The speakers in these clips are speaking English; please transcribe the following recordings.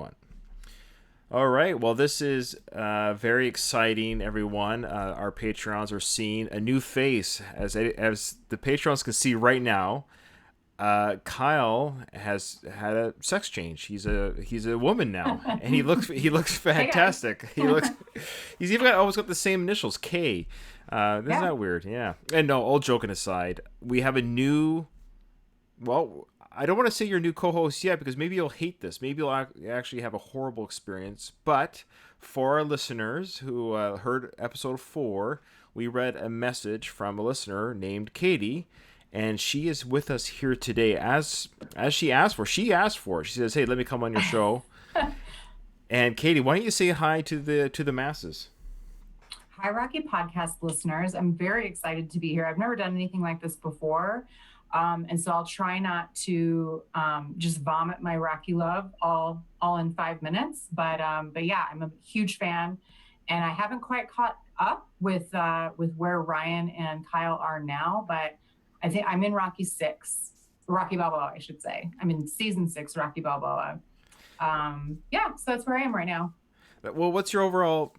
one. All right. Well, this is very exciting, everyone. Our Patreons are seeing a new face, as the Patreons can see right now. Kyle has had a sex change. He's a woman now, and he looks Hey guys. fantastic. He's even almost got the same initials, K. Isn't Yeah. that weird? Yeah. And no, all joking aside, we have a new. Well, I don't want to say your new co-host yet because maybe you'll hate this. Maybe you'll actually have a horrible experience. But for our listeners who heard episode 4, we read a message from a listener named Katie, and she is with us here today as she asked for. She asked for it. She says, "Hey, let me come on your show." And Katie, why don't you say hi to the masses? Hi, Rocky podcast listeners. I'm very excited to be here. I've never done anything like this before. And so I'll try not to just vomit my Rocky love all in 5 minutes. But yeah, I'm a huge fan, and I haven't quite caught up with where Ryan and Kyle are now. But I think I'm in Rocky Balboa, I should say. I'm in season 6, Rocky Balboa. Yeah, so that's where I am right now. Well, what's your overall?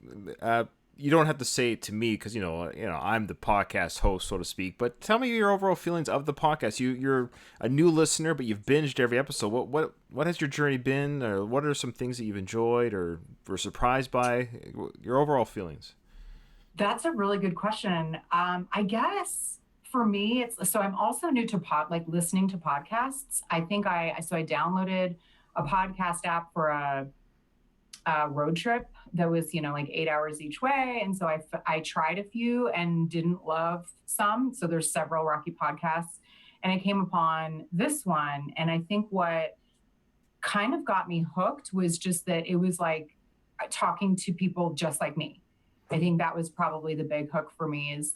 You don't have to say it to me because I'm the podcast host, so to speak. But tell me your overall feelings of the podcast. You're a new listener, but you've binged every episode. What has your journey been, or what are some things that you've enjoyed or were surprised by? Your overall feelings. That's a really good question. I guess for me, it's so I'm also new to like listening to podcasts. I downloaded a podcast app for a road trip that was like 8 hours each way, and so I tried a few and didn't love some. So there's several Rocky podcasts, and I came upon this one, and I think what kind of got me hooked was just that it was like talking to people just like me. I think that was probably the big hook for me is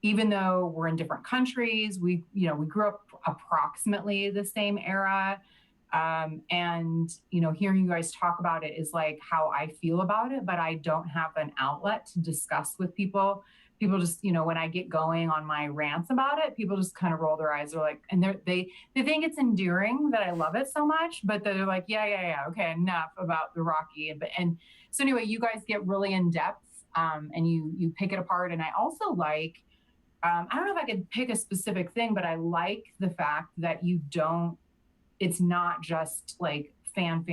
even though we're in different countries, we grew up approximately the same era. And hearing you guys talk about it is like how I feel about it, but I don't have an outlet to discuss with people. People just, when I get going on my rants about it, people just kind of roll their eyes. They're like, and they think it's endearing that I love it so much, but they're like, yeah, okay, enough about the Rocky. And so anyway, you guys get really in depth, and you pick it apart. And I also like, I don't know if I could pick a specific thing, but I like the fact that it's not just like fan.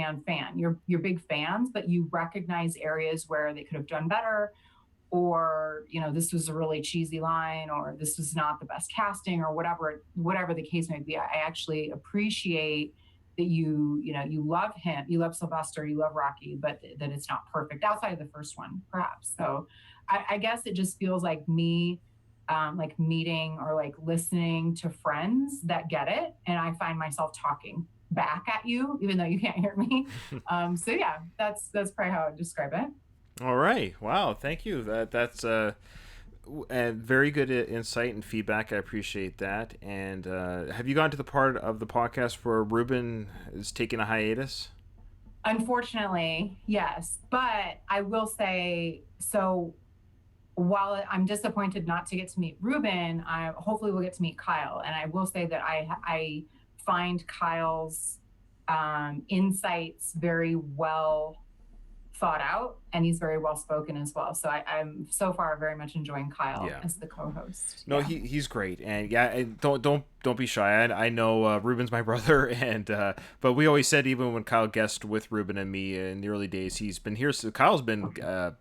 You're big fans, but you recognize areas where they could have done better, or this was a really cheesy line, or this was not the best casting, or whatever the case may be. I actually appreciate that you love him, you love Sylvester, you love Rocky, but that it's not perfect outside of the first one, perhaps. So I guess it just feels like me, like meeting or like listening to friends that get it, and I find myself talking back at you even though you can't hear me. So yeah, that's probably how I would describe it. All right. Wow. Thank you. That's and very good insight and feedback. I appreciate that. And have you gone to the part of the podcast where Ruben is taking a hiatus? Unfortunately, yes, but I will say, so while I'm disappointed not to get to meet Ruben, I hopefully will get to meet Kyle. And I will say that I find Kyle's insights very well thought out, and he's very well spoken as well. So I'm so far very much enjoying Kyle Yeah. as the co-host. No, Yeah. he's great, and yeah, and don't be shy. I know Ruben's my brother, and but we always said even when Kyle guested with Ruben and me in the early days, he's been here. So Kyle's been Yeah.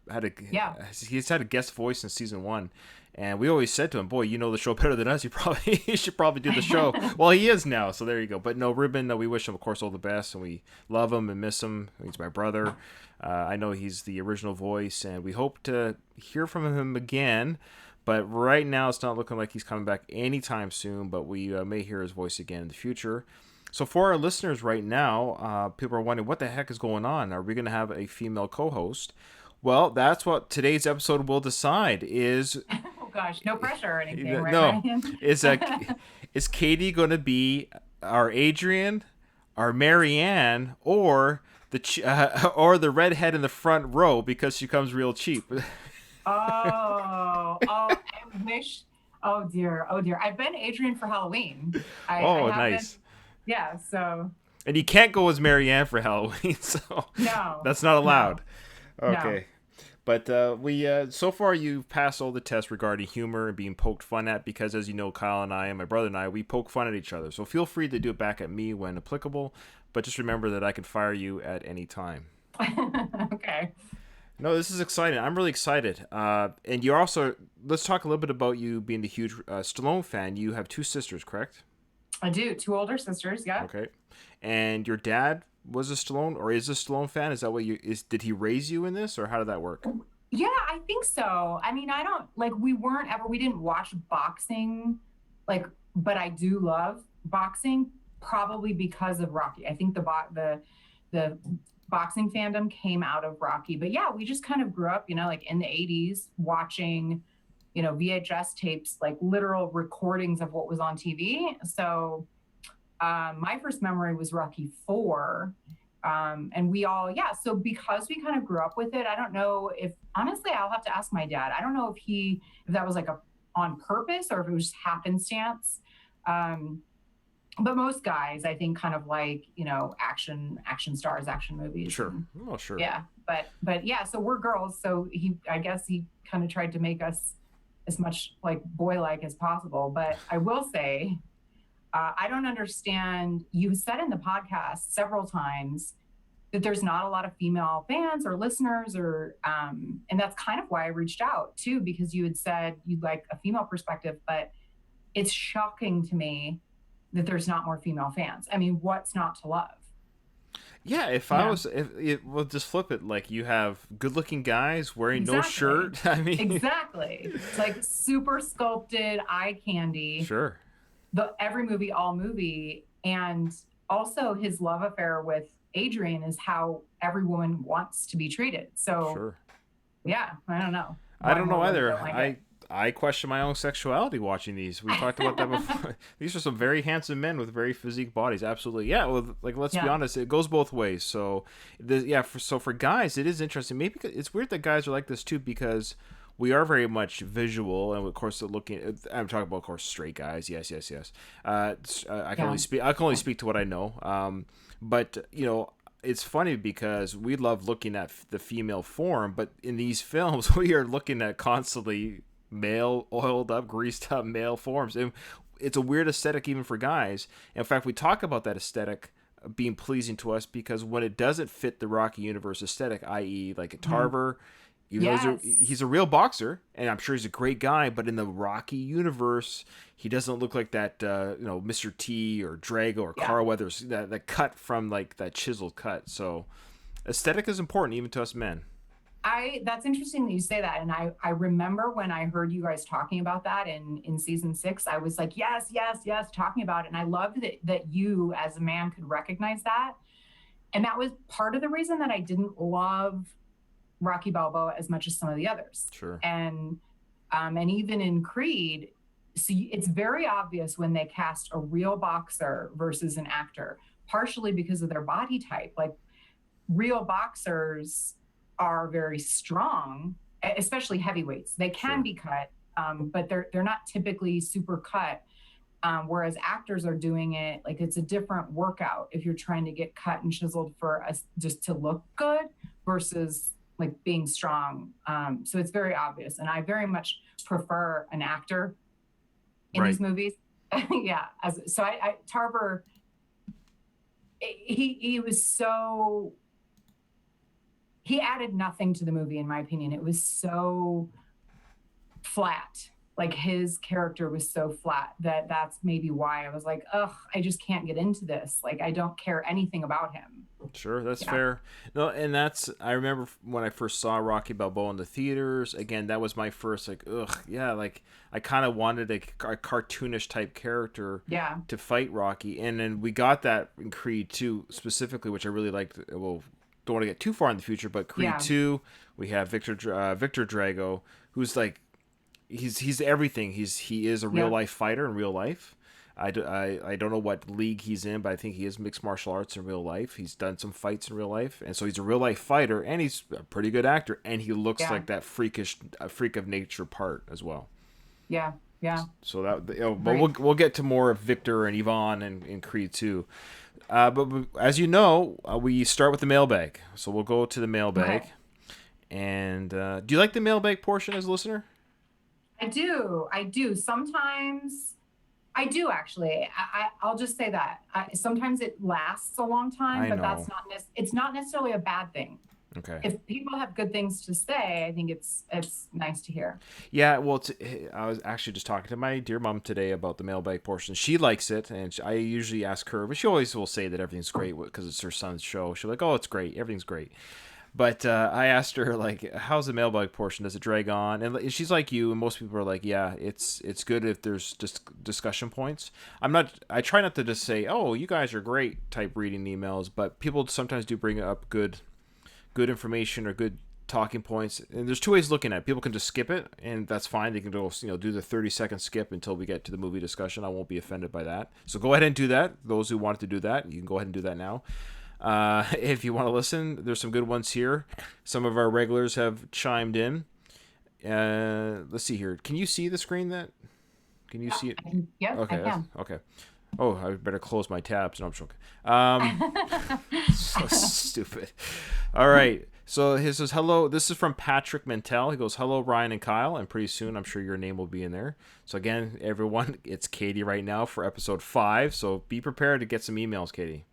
he's had a guest voice in season 1. And we always said to him, "Boy, you know the show better than us. You should probably do the show." Well, he is now, so there you go. But no, Ruben, we wish him, of course, all the best, and we love him and miss him. He's my brother. I know he's the original voice, and we hope to hear from him again. But right now, it's not looking like he's coming back anytime soon. But we may hear his voice again in the future. So for our listeners right now, people are wondering what the heck is going on. Are we going to have a female co-host? Well, that's what today's episode will decide. Oh gosh, no pressure or anything, right, No, Ryan? is is Katie going to be our Adrian, our Marianne, or or the redhead in the front row because she comes real cheap? I wish. Oh dear. I've been Adrian for Halloween. I Oh, haven't. nice. Yeah. So And you can't go as Marianne for Halloween, so No, that's not no, allowed. no. Okay. But we so far you've passed all the tests regarding humor and being poked fun at because, as you know, Kyle and I and my brother and I, we poke fun at each other. So feel free to do it back at me when applicable, but just remember that I can fire you at any time. Okay. No, this is exciting. I'm really excited. And you're also, let's talk a little bit about you being a huge Stallone fan. You have two sisters, correct? I do. Two older sisters. Yeah. Okay. And your dad was a Stallone or is a Stallone fan? Is that what did he raise you in this or how did that work? Yeah, I think so. I mean, I don't like we didn't watch boxing, like, but I do love boxing probably because of Rocky. I think the boxing fandom came out of Rocky. But yeah, we just kind of grew up, like in the 80s watching, VHS tapes, like literal recordings of what was on TV. So my first memory was Rocky 4. And we all, yeah. So because we kind of grew up with it, I don't know if, honestly, I'll have to ask my dad. I don't know if that was like on purpose or if it was just happenstance. But most guys, I think, kind of like, action stars, action movies. Sure. Oh, sure. Yeah. But yeah, so we're girls. So I guess he kind of tried to make us as much like boy-like as possible. But I will say, I don't understand. You said in the podcast several times that there's not a lot of female fans or listeners, and that's kind of why I reached out too, because you had said you'd like a female perspective, but it's shocking to me that there's not more female fans. I mean, what's not to love? Yeah, we'll just flip it. Like you have good-looking guys wearing no Exactly. shirt. I mean, Exactly. It's like super sculpted eye candy. sure. Every movie, all movie, and also his love affair with Adrian is how every woman wants to be treated. So Sure. yeah, I don't know. I Why don't more know women either. don't like it. I question my own sexuality watching these. We talked about that before. These are some very handsome men with very physique bodies. Absolutely, yeah. Well, like let's be Yeah. honest, it goes both ways. So, for guys, it is interesting. Maybe it's weird that guys are like this too because we are very much visual, and of course, I'm talking about, of course, straight guys. Yes, yes, yes. I can Yeah. only speak. I can only speak to what I know. But it's funny because we love looking at the female form, but in these films, we are looking at constantly male, oiled up, greased up male forms, and it's a weird aesthetic even for guys. In fact, we talk about that aesthetic being pleasing to us because when it doesn't fit the Rocky universe aesthetic, i.e., like a Tarver. Even though Yes. he's a real boxer, and I'm sure he's a great guy, but in the Rocky universe, he doesn't look like that, Mr. T or Drago or Yeah. Carl Weathers, that cut from like that chiseled cut. So, aesthetic is important even to us men. That's interesting that you say that. And I remember when I heard you guys talking about that in season 6, I was like, yes, yes, yes, talking about it. And I loved that you as a man could recognize that. And that was part of the reason that I didn't love Rocky Balboa as much as some of the others. Sure. And even in Creed, so it's very obvious when they cast a real boxer versus an actor, partially because of their body type. Like real boxers are very strong, especially heavyweights. They can Sure. be cut, but they're not typically super cut. Whereas actors are doing it like it's a different workout if you're trying to get cut and chiseled for us just to look good versus like being strong. So it's very obvious, and I very much prefer an actor in Right. these movies. Yeah, I Tarver, he was so he added nothing to the movie in my opinion. It was so flat. Like his character was so flat that's maybe why I was like, ugh, I just can't get into this. Like I don't care anything about him. Sure, that's Yeah. fair. No, and I remember when I first saw Rocky Balboa in the theaters. Again, that was my first like, ugh, yeah, like I kind of wanted a cartoonish type character Yeah. to fight Rocky, and then we got that in Creed 2 specifically, which I really liked. Well, don't want to get too far in the future, but Creed Yeah. 2, we have Victor Drago, who's like, he's everything. He is a real Yeah. life fighter in real life. I don't know what league he's in, but I think he is mixed martial arts in real life. He's done some fights in real life, and so he's a real life fighter, and he's a pretty good actor, and he looks Yeah. like that freak of nature part as well. Yeah. Yeah. So that, you know, but Great. we'll get to more of Victor and Yvonne and Creed 2. But as you know, we start with the mailbag. So we'll go to the mailbag. Okay. And do you like the mailbag portion as a listener? I do. I do. Sometimes I do actually. I'll just say that. Sometimes it lasts a long time, I but that's know. not it's not necessarily a bad thing. Okay. If people have good things to say, I think it's nice to hear. Yeah, well, I was actually just talking to my dear mom today about the mailbag portion. She likes it, and I usually ask her, but she always will say that everything's great because it's her son's show. She's like, "Oh, it's great, everything's great." But I asked her like, "How's the mailbag portion? Does it drag on?" And she's like you, and most people are like, "Yeah, it's good if there's just discussion points." I'm not. I try not to just say, "Oh, you guys are great," type reading emails, but people sometimes do bring up good information or good talking points. And there's two ways of looking at it. People can just skip it, and that's fine. They can go, do the 30-second skip until we get to the movie discussion. I won't be offended by that. So go ahead and do that. Those who want to do that, you can go ahead and do that now. If you want to listen, there's some good ones here. Some of our regulars have chimed in. Let's see here. Can you see the screen? Can you see it? Yep, I Okay. can. Okay. Oh, I better close my tabs. No, I'm joking. So stupid. All right. So he says, hello. This is from Patrick Mentel. He goes, hello, Ryan and Kyle. And pretty soon, I'm sure your name will be in there. So again, everyone, it's Katie right now for episode 5. So be prepared to get some emails, Katie.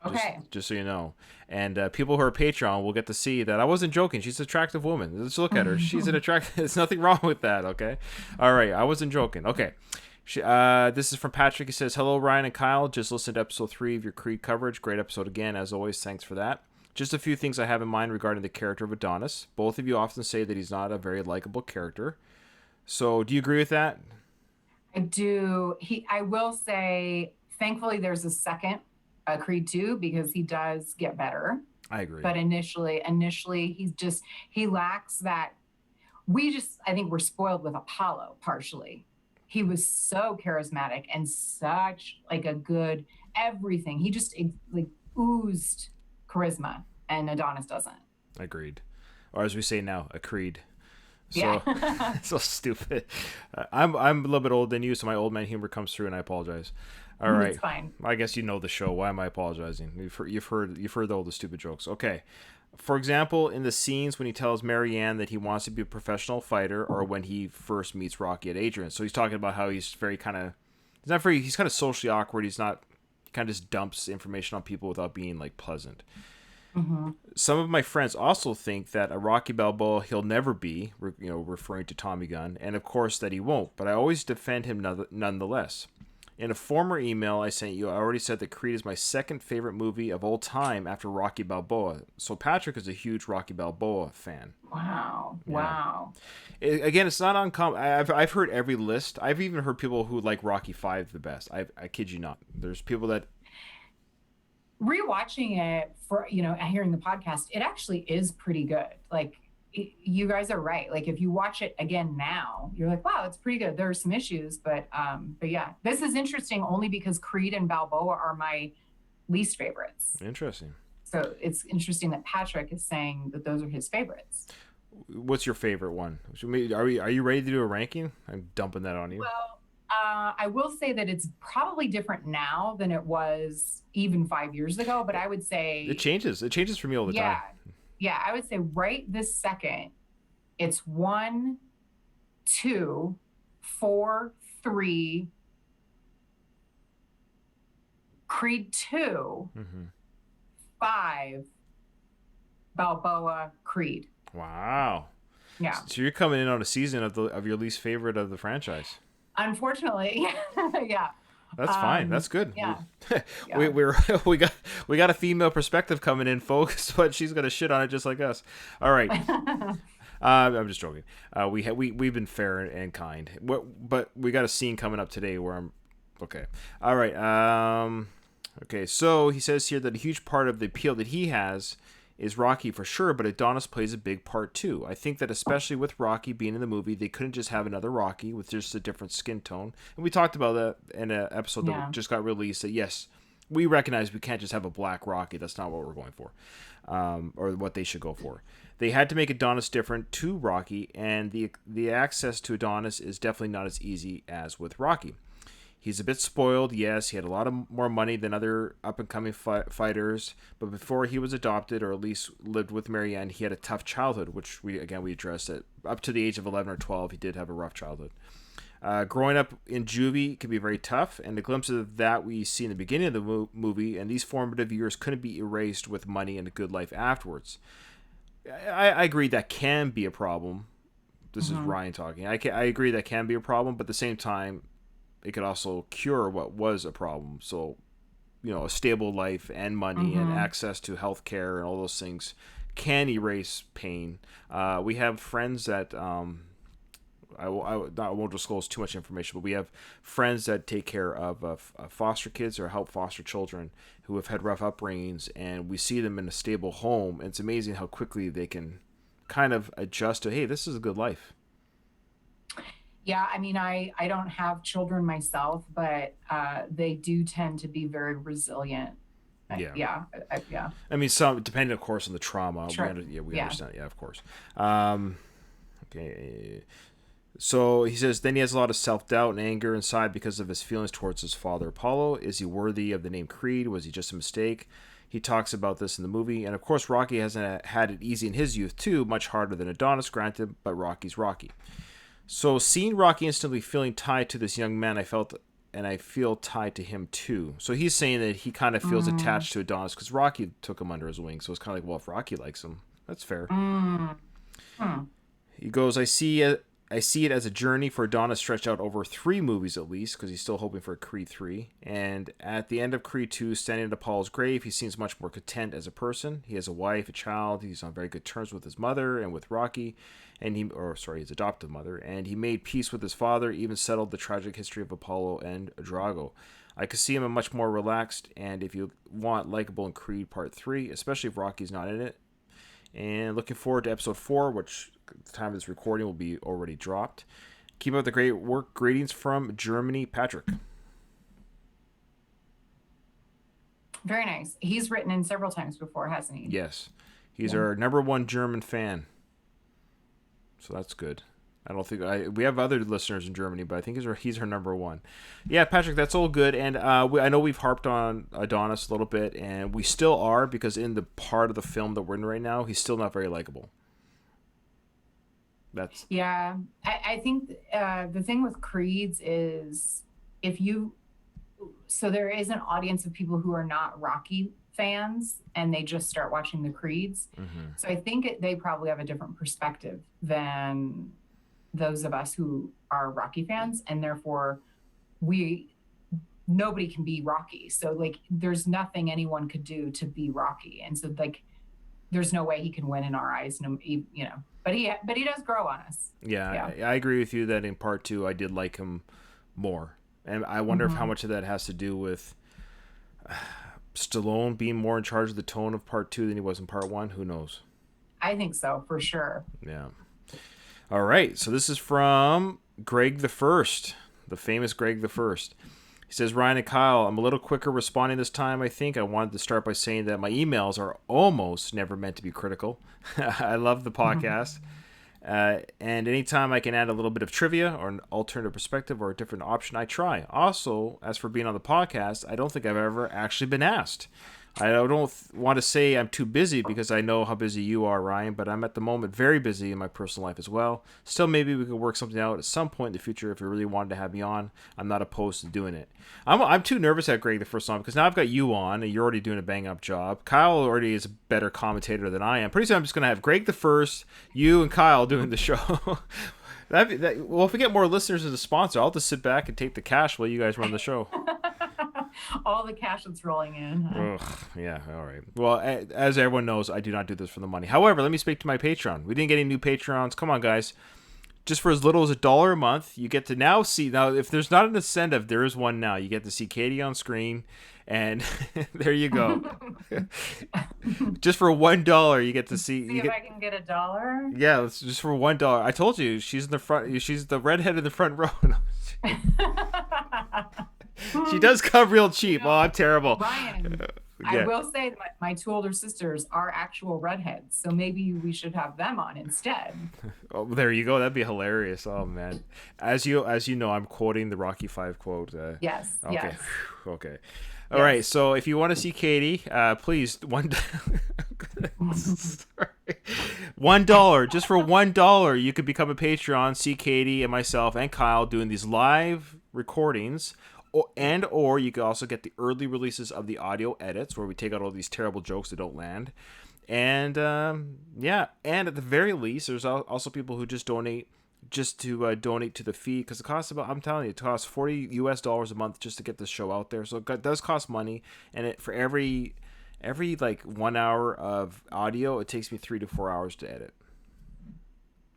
Okay. Just so you know. And people who are Patreon will get to see that I wasn't joking. She's an attractive woman. Let's look at her. She's an attractive. There's nothing wrong with that, okay? All right. I wasn't joking. Okay. This is from Patrick. He says, hello, Ryan and Kyle. Just listened to episode 3 of your Creed coverage. Great episode again. As always, thanks for that. Just a few things I have in mind regarding the character of Adonis. Both of you often say that he's not a very likable character. So do you agree with that? I do. I will say, thankfully, there's a second Creed 2 because he does get better. I agree. But initially, he lacks that. I think we're spoiled with Apollo partially. He was so charismatic and such like a good everything. He just like oozed charisma, and Adonis doesn't. Agreed. Or as we say now, a creed. So, Yeah. so stupid. I'm a little bit older than you, so my old man humor comes through, and I apologize. All right. It's fine. I guess you know the show. Why am I apologizing? You've heard all the stupid jokes. Okay. For example, in the scenes when he tells Marianne that he wants to be a professional fighter, or when he first meets Rocky at Adrian. So he's talking about how he's he's kind of socially awkward. He kind of just dumps information on people without being like pleasant. Mm-hmm. Some of my friends also think that a Rocky Balboa he'll never be, referring to Tommy Gunn, and of course that he won't, but I always defend him nonetheless. In a former email I sent you, I already said that Creed is my second favorite movie of all time after Rocky Balboa. So Patrick is a huge Rocky Balboa fan. Wow. Yeah. Wow. Again, it's not uncommon. I've heard every list. I've even heard people who like Rocky 5 the best. I kid you not. There's people that... Rewatching it for, hearing the podcast, it actually is pretty good. Like, you guys are right. Like, if you watch it again now, you're like, wow, it's pretty good. There are some issues, but yeah, this is interesting only because Creed and Balboa are my least favorites. Interesting. So it's interesting that Patrick is saying that those are his favorites. What's your favorite one? Are you ready to do a ranking? I'm dumping that on you. Well, I will say that it's probably different now than it was even 5 years ago, but I would say it changes. It changes for me all the time. Yeah, I would say right this second, it's 1, 2, 4, 3, Creed 2, 5, Balboa, Creed. Wow. Yeah. So you're coming in on a season of your least favorite of the franchise. Unfortunately, yeah. That's fine. That's good. Yeah. we got a female perspective coming in, folks, but she's gonna shit on it just like us. All right. I'm just joking. We've been fair and kind. But we got a scene coming up today where I'm okay. All right. Okay. So he says here that a huge part of the appeal that he has is Rocky for sure, but Adonis plays a big part too. I think that especially with Rocky being in the movie, they couldn't just have another Rocky with just a different skin tone. And we talked about that in an episode that just got released, that yes, we recognize we can't just have a black Rocky. That's not what we're going for, or what they should go for. They had to make Adonis different to Rocky, and the access to Adonis is definitely not as easy as with Rocky. He's a bit spoiled, yes. He had a lot of more money than other up-and-coming fighters, but before he was adopted, or at least lived with Marianne, he had a tough childhood, which we addressed it. Up to the age of 11 or 12, he did have a rough childhood. Growing up in juvie can be very tough, and the glimpse of that we see in the beginning of the movie, and these formative years couldn't be erased with money and a good life afterwards. I agree that can be a problem. This is Ryan talking. I agree that can be a problem, but at the same time, it could also cure what was a problem. So, a stable life and money and access to health care and all those things can erase pain. We have friends that, I won't disclose too much information, but we have friends that take care of foster kids or help foster children who have had rough upbringings, and we see them in a stable home, and it's amazing how quickly they can kind of adjust to, hey, this is a good life. Yeah, I mean, I don't have children myself, but they do tend to be very resilient. Yeah. Yeah. I mean, some depending, of course, on the trauma. Sure. We understand. Yeah, of course. Okay. So he says, then he has a lot of self-doubt and anger inside because of his feelings towards his father, Apollo. Is he worthy of the name Creed? Was he just a mistake? He talks about this in the movie. And, of course, Rocky hasn't had it easy in his youth, too. Much harder than Adonis, granted, but Rocky's Rocky. So seeing Rocky instantly feeling tied to this young man, I feel tied to him too. So he's saying that he kind of feels attached to Adonis because Rocky took him under his wing. So it's kind of like, well, if Rocky likes him, that's fair. He goes, I see it as a journey for Adonis stretched out over 3 movies at least, because he's still hoping for Creed 3. And at the end of Creed 2, standing at Apollo's grave, he seems much more content as a person. He has a wife, a child. He's on very good terms with his mother and with Rocky. His adoptive mother, and he made peace with his father, even settled the tragic history of Apollo and Drago. I could see him a much more relaxed, and if you want, likable in Creed Part 3, especially if Rocky's not in it. And looking forward to Episode 4, which at the time of this recording will be already dropped. Keep up the great work. Greetings from Germany, Patrick. Very nice. He's written in several times before, hasn't he? Yes. He's our number 1 German fan. So that's good. I don't think we have other listeners in Germany, but I think he's our number 1. Yeah, Patrick, that's all good. And I know we've harped on Adonis a little bit, and we still are, because in the part of the film that we're in right now, he's still not very likable. Yeah. I think the thing with Creeds is so there is an audience of people who are not Rocky fans and they just start watching the Creeds. So I think they probably have a different perspective than those of us who are Rocky fans, and therefore nobody can be Rocky. So like there's nothing anyone could do to be Rocky, and so like there's no way he can win in our eyes, but he does grow on us. Yeah. I agree with you that in Part 2 I did like him more, and I wonder if how much of that has to do with Stallone being more in charge of the tone of Part 2 than he was in Part 1. Who knows? I think so, for sure. Yeah. All right. So this is from Greg the First, the famous Greg the First. He says, Ryan and Kyle, I'm a little quicker responding this time, I think. I wanted to start by saying that my emails are almost never meant to be critical. I love the podcast. And anytime I can add a little bit of trivia or an alternative perspective or a different option, I try. Also, as for being on the podcast, I don't think I've ever actually been asked. I don't want to say I'm too busy, because I know how busy you are, Ryan, but I'm at the moment very busy in my personal life as well. Still, maybe we could work something out at some point in the future if you really wanted to have me on. I'm not opposed to doing it. I'm too nervous to have Greg the First on, because now I've got you on, and you're already doing a bang-up job. Kyle already is a better commentator than I am. Pretty soon I'm just going to have Greg the First, you, and Kyle doing the show. Well, if we get more listeners as a sponsor, I'll just sit back and take the cash while you guys run the show. All the cash that's rolling in. Ugh, yeah, all right. Well, as everyone knows, I do not do this for the money. However, let me speak to my Patreon. We didn't get any new Patreons. Come on, guys. Just for as little as $1 a month, you get to now see. Now, if there's not an incentive, there is one now. You get to see Katie on screen, and there you go. Just for $1, you get to see. If I can get $1. Yeah, it's just for $1. I told you, she's in the front. She's the redhead in the front row. She does come real cheap. Oh, I'm terrible. Ryan, I Yeah. will say that my two older sisters are actual redheads, so maybe we should have them on instead. Oh, there you go. That'd be hilarious. Oh man. As you know, I'm quoting the Rocky Five quote. Yes, Okay. yes, Okay. All right. yes. So if you want to see Katie, please Sorry. $1, just for $1, you could become a Patreon. See Katie and myself and Kyle doing these live recordings, or you could also get the early releases of the audio edits where we take out all these terrible jokes that don't land. And yeah, and at the very least, there's also people who just donate donate to the feed, because it costs about, I'm telling you, it costs $40 a month just to get this show out there. So it does cost money, and it for every like 1 hour of audio, it takes me 3 to 4 hours to edit.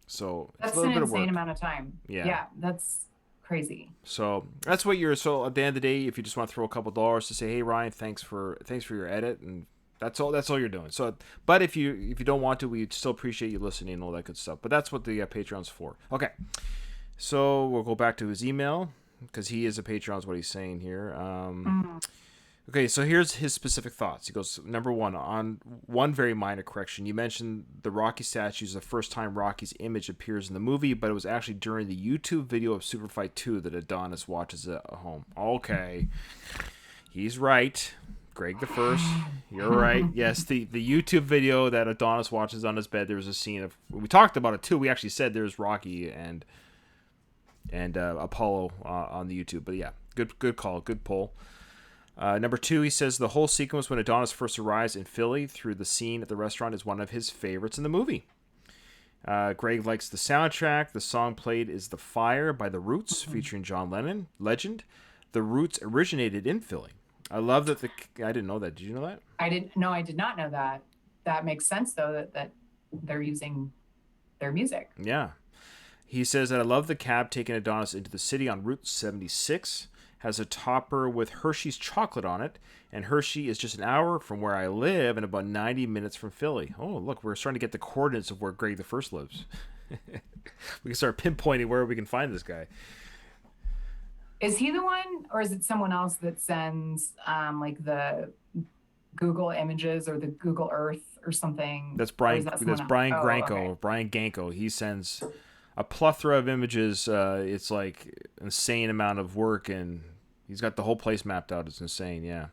So it's That's a little an bit of insane work. amount of time. Yeah. Yeah, that's crazy. So that's what you're. So at the end of the day, if you just want to throw a couple dollars to say, "Hey Ryan, thanks for your edit," and that's all. That's all you're doing. So, but if you don't want to, we still appreciate you listening and all that good stuff. But that's what the Patreon's for. Okay. So we'll go back to his email, because he is a Patreon, is what he's saying here. Okay, so here's his specific thoughts. He goes, number one, on one very minor correction. You mentioned the Rocky statue is the first time Rocky's image appears in the movie, but it was actually during the YouTube video of Super Fight 2 that Adonis watches at home. Okay, he's right. Greg the First, you're right. Yes, the YouTube video that Adonis watches on his bed, there was a scene of, we talked about it too. We actually said there's Rocky and Apollo on the YouTube. But yeah, good call, good poll. Number two, he says the whole sequence when Adonis first arrives in Philly through the scene at the restaurant is one of his favorites in the movie. Greg likes the soundtrack. The song played is The Fire by The Roots, featuring John Lennon. Legend. The Roots originated in Philly. I love that I didn't know that. Did you know that? I didn't. No, I did not know that. That makes sense though, that they're using their music. Yeah. He says that I love the cab taking Adonis into the city on Route 76. Has a topper with Hershey's chocolate on it, and Hershey is just an hour from where I live and about 90 minutes from Philly. Oh, look, we're starting to get the coordinates of where Greg the First lives. We can start pinpointing where we can find this guy. Is he the one, or is it someone else that sends like the Google Images or the Google Earth or something? That's Brian. That's Brian Granko. Okay. Brian Ganko. He sends a plethora of images. It's like insane amount of work, and he's got the whole place mapped out. It's insane. Yeah.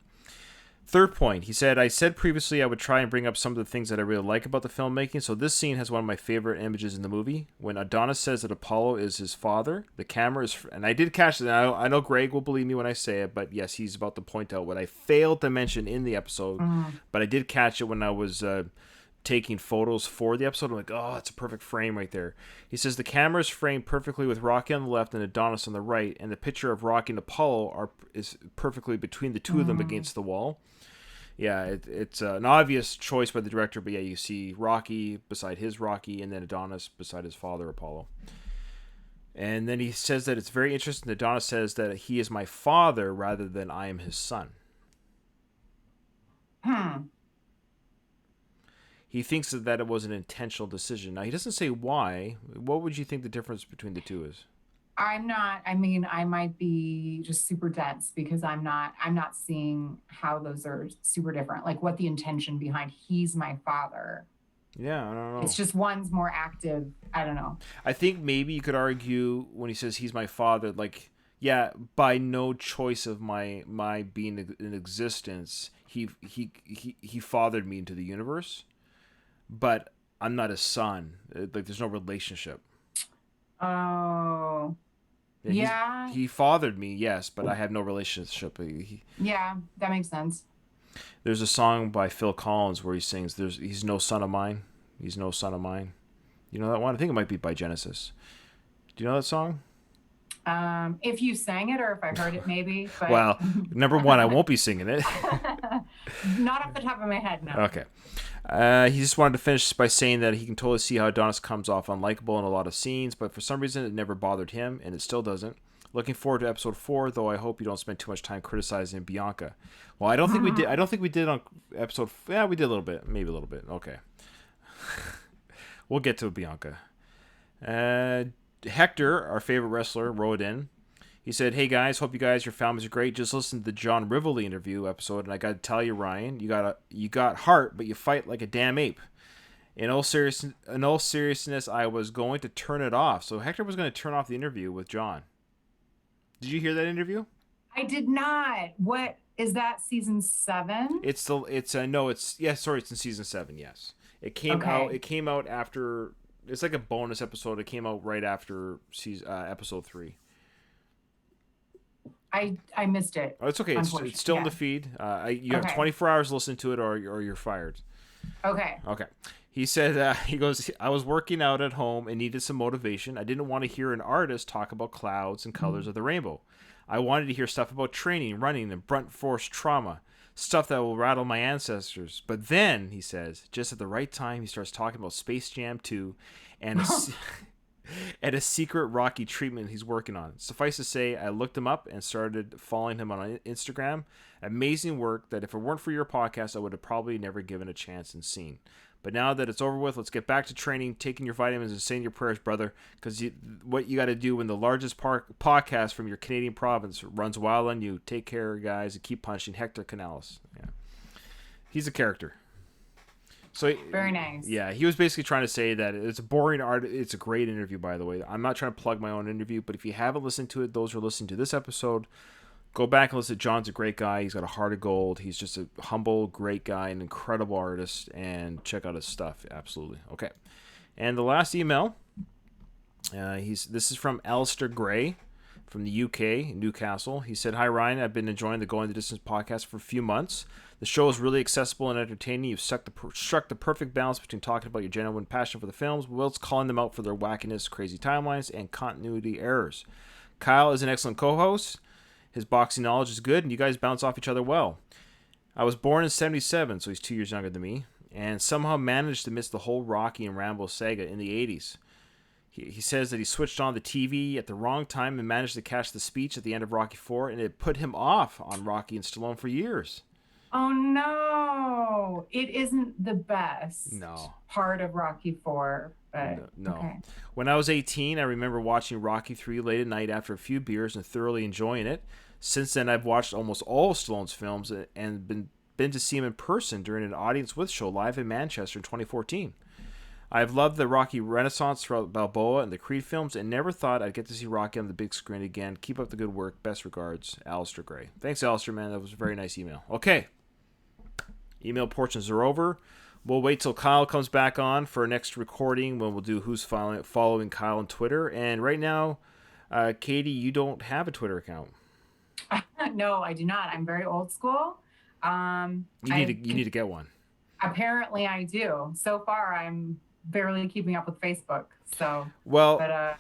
Third point, he said, I said previously I would try and bring up some of the things that I really like about the filmmaking, so this scene has one of my favorite images in the movie. When Adonis says that Apollo is his father, the camera is... And I did catch it, I know Greg will believe me when I say it, but yes, he's about to point out what I failed to mention in the episode, but I did catch it when I was taking photos for the episode. I'm like, oh, it's a perfect frame right there. He says the camera is framed perfectly with Rocky on the left and Adonis on the right, and the picture of Rocky and Apollo is perfectly between the two of them against the wall. Yeah, it's an obvious choice by the director, but yeah, you see Rocky beside his Rocky, and then Adonis beside his father, Apollo. And then he says that it's very interesting. Adonis says that he is my father rather than I am his son. He thinks that it was an intentional decision. Now, he doesn't say why. What would you think the difference between the two is? I mean, I might be just super dense because I'm not seeing how those are super different. Like what the intention behind he's my father. Yeah, I don't know. It's just one's more active. I don't know. I think maybe you could argue when he says he's my father, like, yeah, by no choice of my being in existence, he fathered me into the universe, but I'm not his son. Like, there's no relationship. Oh. Yeah. He fathered me, yes, but I have no relationship. Yeah, that makes sense. There's a song by Phil Collins where he sings, he's no son of mine. He's no son of mine. You know that one? I think it might be by Genesis. Do you know that song? If you sang it or if I heard it, maybe. But... Well, number one, I won't be singing it. Not off the top of my head, no. Okay. He just wanted to finish by saying that he can totally see how Adonis comes off unlikable in a lot of scenes, but for some reason it never bothered him, and it still doesn't. Looking forward to episode 4, though I hope you don't spend too much time criticizing Bianca. Well, I don't think we did. I don't think we did on episode... Yeah, we did a little bit. Maybe a little bit. Okay. We'll get to Bianca. Hector, our favorite wrestler, wrote in. He said, "Hey guys, hope you guys, your families are great. Just listened to the John Rivoli interview episode, and I got to tell you, Ryan, you got heart, but you fight like a damn ape. In all seriousness, I was going to turn it off." So Hector was going to turn off the interview with John. Did you hear that interview? I did not. What is that? Season 7? It's in season 7. Yes, it came Okay. out. It came out after. It's like a bonus episode. It came out right after episode 3. I missed it. Oh, it's okay. It's still in the feed. You have 24 hours to listen to it, or you're fired. Okay. Okay. He said, he goes, "I was working out at home and needed some motivation. I didn't want to hear an artist talk about clouds and colors of the rainbow. I wanted to hear stuff about training, running, and brunt force trauma, stuff that will rattle my ancestors. But then," he says, "just at the right time, he starts talking about Space Jam 2 and and a secret Rocky treatment he's working on. Suffice to say, I looked him up and started following him on Instagram. Amazing work that if it weren't for your podcast, I would have probably never given a chance and seen. But now that it's over with, let's get back to training, taking your vitamins, and saying your prayers, brother, because what you got to do when the largest podcast from your Canadian province runs wild on you. Take care, guys, and keep punching." Hector Canales. Yeah. He's a character. So Very nice. Yeah, he was basically trying to say that it's a boring art. It's a great interview, by the way. I'm not trying to plug my own interview, but if you haven't listened to it, those who are listening to this episode, go back and listen. John's a great guy. He's got a heart of gold. He's just a humble, great guy, an incredible artist, and check out his stuff. Absolutely. Okay. And the last email, this is from Alistair Gray from the UK, Newcastle. He said, "Hi, Ryan. I've been enjoying the Going the Distance podcast for a few months. The show is really accessible and entertaining. You've struck the perfect balance between talking about your genuine passion for the films whilst calling them out for their wackiness, crazy timelines, and continuity errors. Kyle is an excellent co-host. His boxing knowledge is good, and you guys bounce off each other well. I was born in 1977, so he's 2 years younger than me, and somehow managed to miss the whole Rocky and Rambo saga in the 80s. He says that he switched on the TV at the wrong time and managed to catch the speech at the end of Rocky IV, and it put him off on Rocky and Stallone for years." Oh no, it isn't the best part of Rocky 4. But No. Okay. When I was 18, I remember watching Rocky 3 late at night after a few beers and thoroughly enjoying it. Since then, I've watched almost all of Stallone's films and been to see him in person during an Audience With show live in Manchester in 2014. I've loved the Rocky Renaissance throughout Balboa and the Creed films and never thought I'd get to see Rocky on the big screen again. Keep up the good work. Best regards, Alistair Gray. Thanks, Alistair, man. That was a very nice email. Okay. Email portions are over. We'll wait till Kyle comes back on for our next recording when we'll do Who's Following Kyle on Twitter. And right now, Katie, you don't have a Twitter account. No, I do not. I'm very old school. You need to get one. Apparently I do. So far, I'm barely keeping up with Facebook. So, well, but,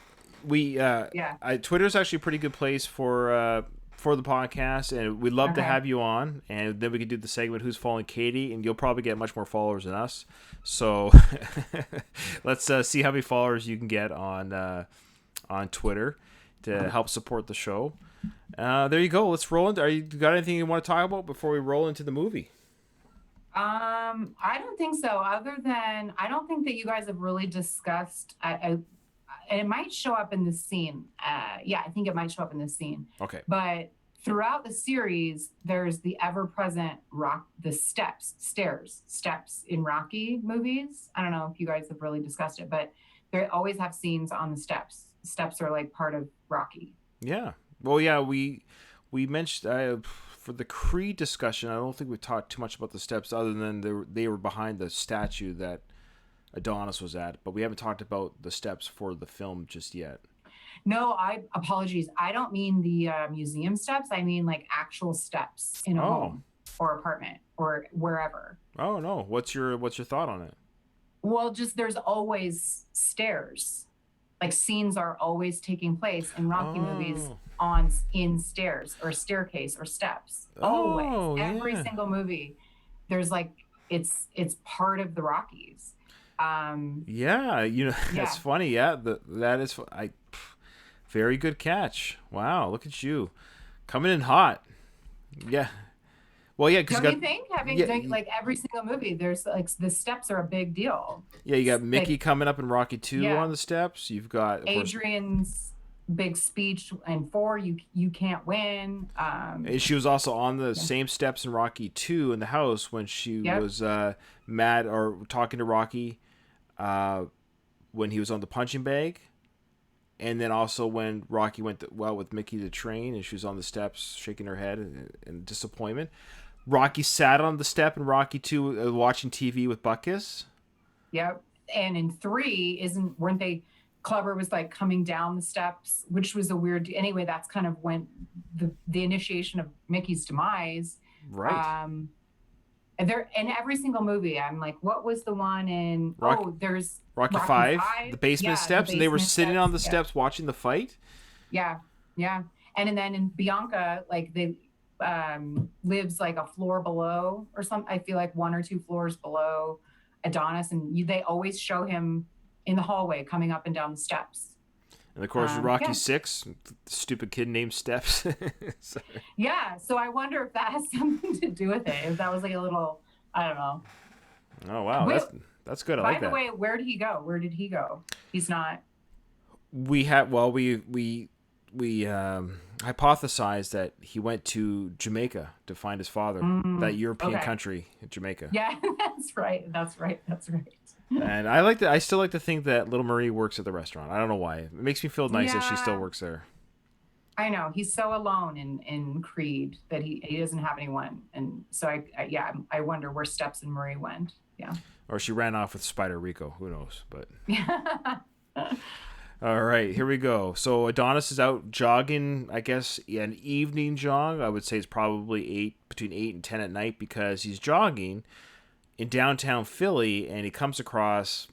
Twitter's actually a pretty good place for the podcast, and we'd love to have you on, and then we could do the segment Who's Following Katie, and you'll probably get much more followers than us. So let's see how many followers you can get on Twitter to help support the show. There you go. Let's roll into. You got anything you want to talk about before we roll into the movie? I don't think so. Other than I don't think that you guys have really discussed. And it might show up in the scene. I think it might show up in the scene. Okay. But throughout the series, there's the ever-present steps in Rocky movies. I don't know if you guys have really discussed it, but they always have scenes on the steps. Steps are like part of Rocky. Yeah. Well, yeah, we mentioned for the Creed discussion, I don't think we talked too much about the steps other than they were behind the statue that Adonis was at, but we haven't talked about the steps for the film just yet. No, apologies. I don't mean the museum steps. I mean like actual steps in a home or apartment or wherever. Oh no. What's your thought on it? Well, just there's always stairs. Like scenes are always taking place in Rocky movies in stairs or staircase or steps. Always. Every single movie. There's like it's part of the Rockies. That's funny. Yeah, that is. Very good catch. Wow, look at you, coming in hot. Yeah. Well, yeah, because don't you think like every single movie, there's like the steps are a big deal. Yeah, you got Mickey coming up in Rocky 2 on the steps. You've got Adrian's big speech in 4, you can't win. And she was also on the Yeah. same steps in Rocky 2 in the house when she Yep. was mad or talking to Rocky uh, when he was on the punching bag. And then also when Rocky went with Mickey to train and she was on the steps shaking her head in disappointment. Rocky sat on the step in Rocky 2 watching TV with Butkus. Yep. And in 3, weren't they? Clubber was like coming down the steps, which was a weird. Anyway, that's kind of when the initiation of Mickey's demise. Right. Um, and there in every single movie, I'm like, what was the one in? Rock, Oh, there's Rocky Rocky 5, Five. the basement Yeah, the steps, and they were basement sitting steps. on the Yeah, steps watching the fight. yeah, yeah. And then in Bianca, like they lives like a floor below or something. I feel like 1 or 2 floors below Adonis, and they always show him in the hallway coming up and down the steps. And of course, Rocky Yeah. 6, stupid kid named Steps. So- Yeah. So I wonder if that has something to do with it. If that was like a little, I don't know. oh wow, Wait, that's good. I by like the that. way, where did he go? Where did he go? He's not. We had we hypothesized that he went to Jamaica to find his father, that European Okay. country, Jamaica. Yeah, that's right. That's right. That's right. And I still like to think that little Marie works at the restaurant. I don't know why. It makes me feel nice that she still Yeah. works there. I know he's so alone in Creed that he doesn't have anyone, and so yeah, I wonder where Steps and Marie went. Yeah. Or she ran off with Spider Rico. Who knows? But Yeah. all right, here we go. So Adonis is out jogging. I guess an evening jog. I would say it's probably between 8 and 10 at night because he's jogging in downtown Philly and he comes across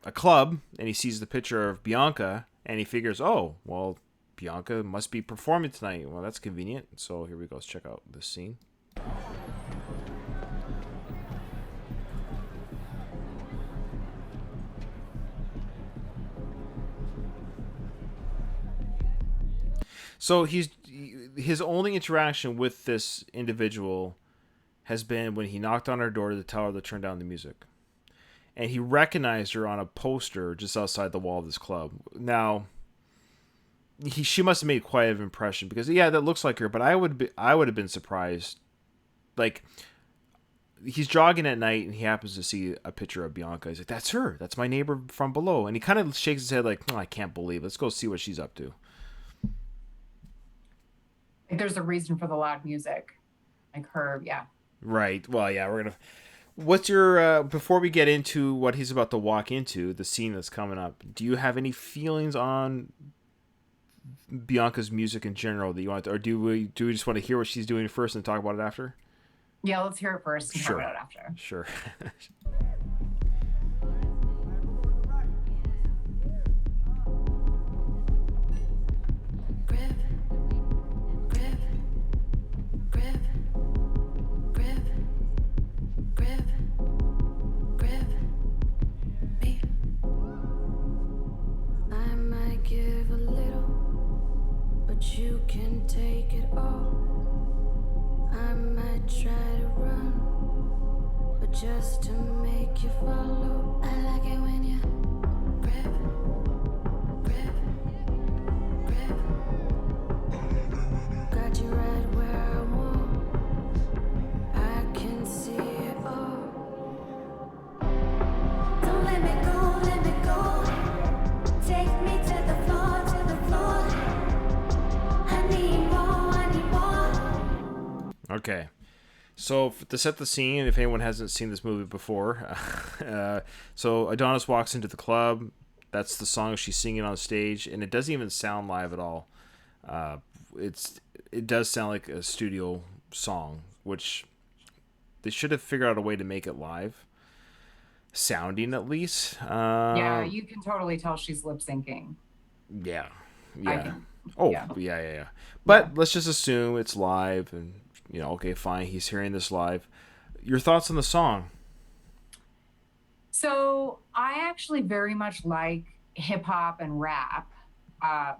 a club and he sees the picture of Bianca and he figures, oh well, Bianca must be performing tonight. Well, that's convenient. So here we go. Let's check out this scene. So his only interaction with this individual has been when he knocked on her door to tell her to turn down the music. And he recognized her on a poster just outside the wall of this club. Now, she must have made quite an impression because yeah, that looks like her, but I would have been surprised. Like he's jogging at night and he happens to see a picture of Bianca. He's like, "That's her. That's my neighbor from below." And he kind of shakes his head like, "Oh, I can't believe it. Let's go see what she's up to." Like there's a reason for the loud music, like her. Yeah. Right. Well, yeah, we're gonna. What's your before we get into what he's about to walk into, the scene that's coming up? Do you have any feelings on Bianca's music in general that you want, or do we just want to hear what she's doing first and talk about it after? Yeah. Let's hear it first and Sure. talk about it after. Sure. Grip, grip, grip, grip, grip, grip me. I might give a little, but you can take it all. I might try to run, but just to make you follow. I like it when you grip, grip, grip. Got you right where I want. I can see it all. Don't let me go, let me go. Take me to the floor, to the floor. I need more, I need more. Okay. So to set the scene, if anyone hasn't seen this movie before, so Adonis walks into the club. That's the song she's singing on stage, and it doesn't even sound live at all. It does sound like a studio song, which they should have figured out a way to make it live, sounding at least. Yeah, you can totally tell she's lip syncing. Yeah, I yeah. can. Oh, Yeah. yeah. But let's just assume it's live, and okay, fine. He's hearing this live. Your thoughts on the song? So I actually very much like hip hop and rap.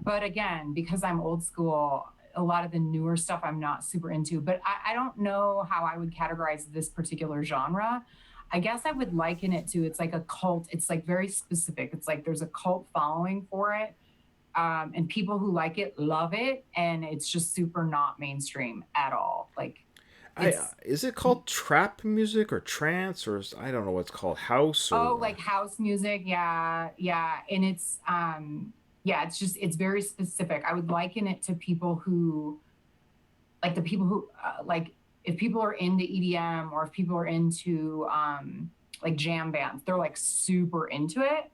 But again, because I'm old school, a lot of the newer stuff I'm not super into. But I don't know how I would categorize this particular genre. I guess I would liken it to it's like a cult. It's like very specific. It's like there's a cult following for it. and people who like it love it, and it's just super not mainstream at all. Like it's Is it called trap music or trance or I don't know what's called house or like house music, yeah, yeah, and yeah, it's just it's very specific. I would liken it to people who like the people who like if people are into EDM or if people are into like jam bands, they're like super into it.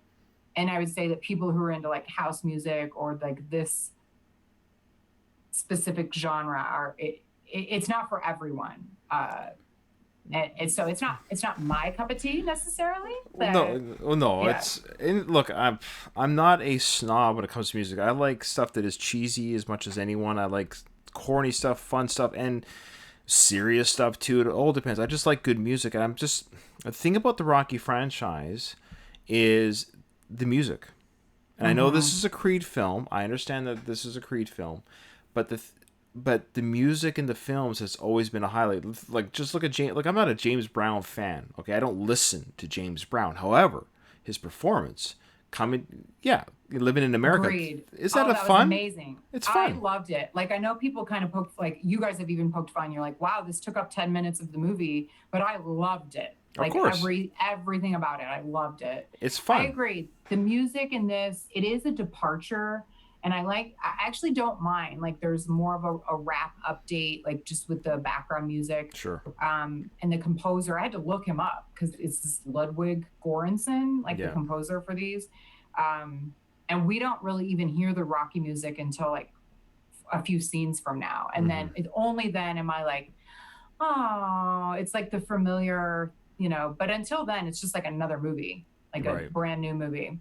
And I would say that people who are into like house music or like this specific genre are it's not for everyone. So it's not my cup of tea necessarily. But, no. yeah. Look, I'm not a snob when it comes to music. I like stuff that is cheesy as much as anyone. I like corny stuff, fun stuff, and serious stuff too. It all depends. I just like good music, and the thing about the Rocky franchise is the music. And I know this is a Creed film. I understand that this is a Creed film, but the music in the films has always been a highlight. Like just look at James. Like I'm not a James Brown fan. Okay, I don't listen to James Brown. However, his performance living in America. Agreed. Is that that fun? Was amazing. It's fun. I loved it. Like I know people kind of poked, like you guys have even poked fun. You're like, wow, this took up 10 minutes of the movie, but I loved it. Like of course. Everything about it, I loved it. It's fun. I agree. The music in this, it is a departure. And I actually don't mind. Like there's more of a rap update, like just with the background music. Sure. And the composer, I had to look him up because it's this Ludwig Göransson, like the composer for these. And we don't really even hear the Rocky music until like a few scenes from now. And then only then am I like, oh, it's like the familiar, but until then it's just like another movie, like a brand new movie.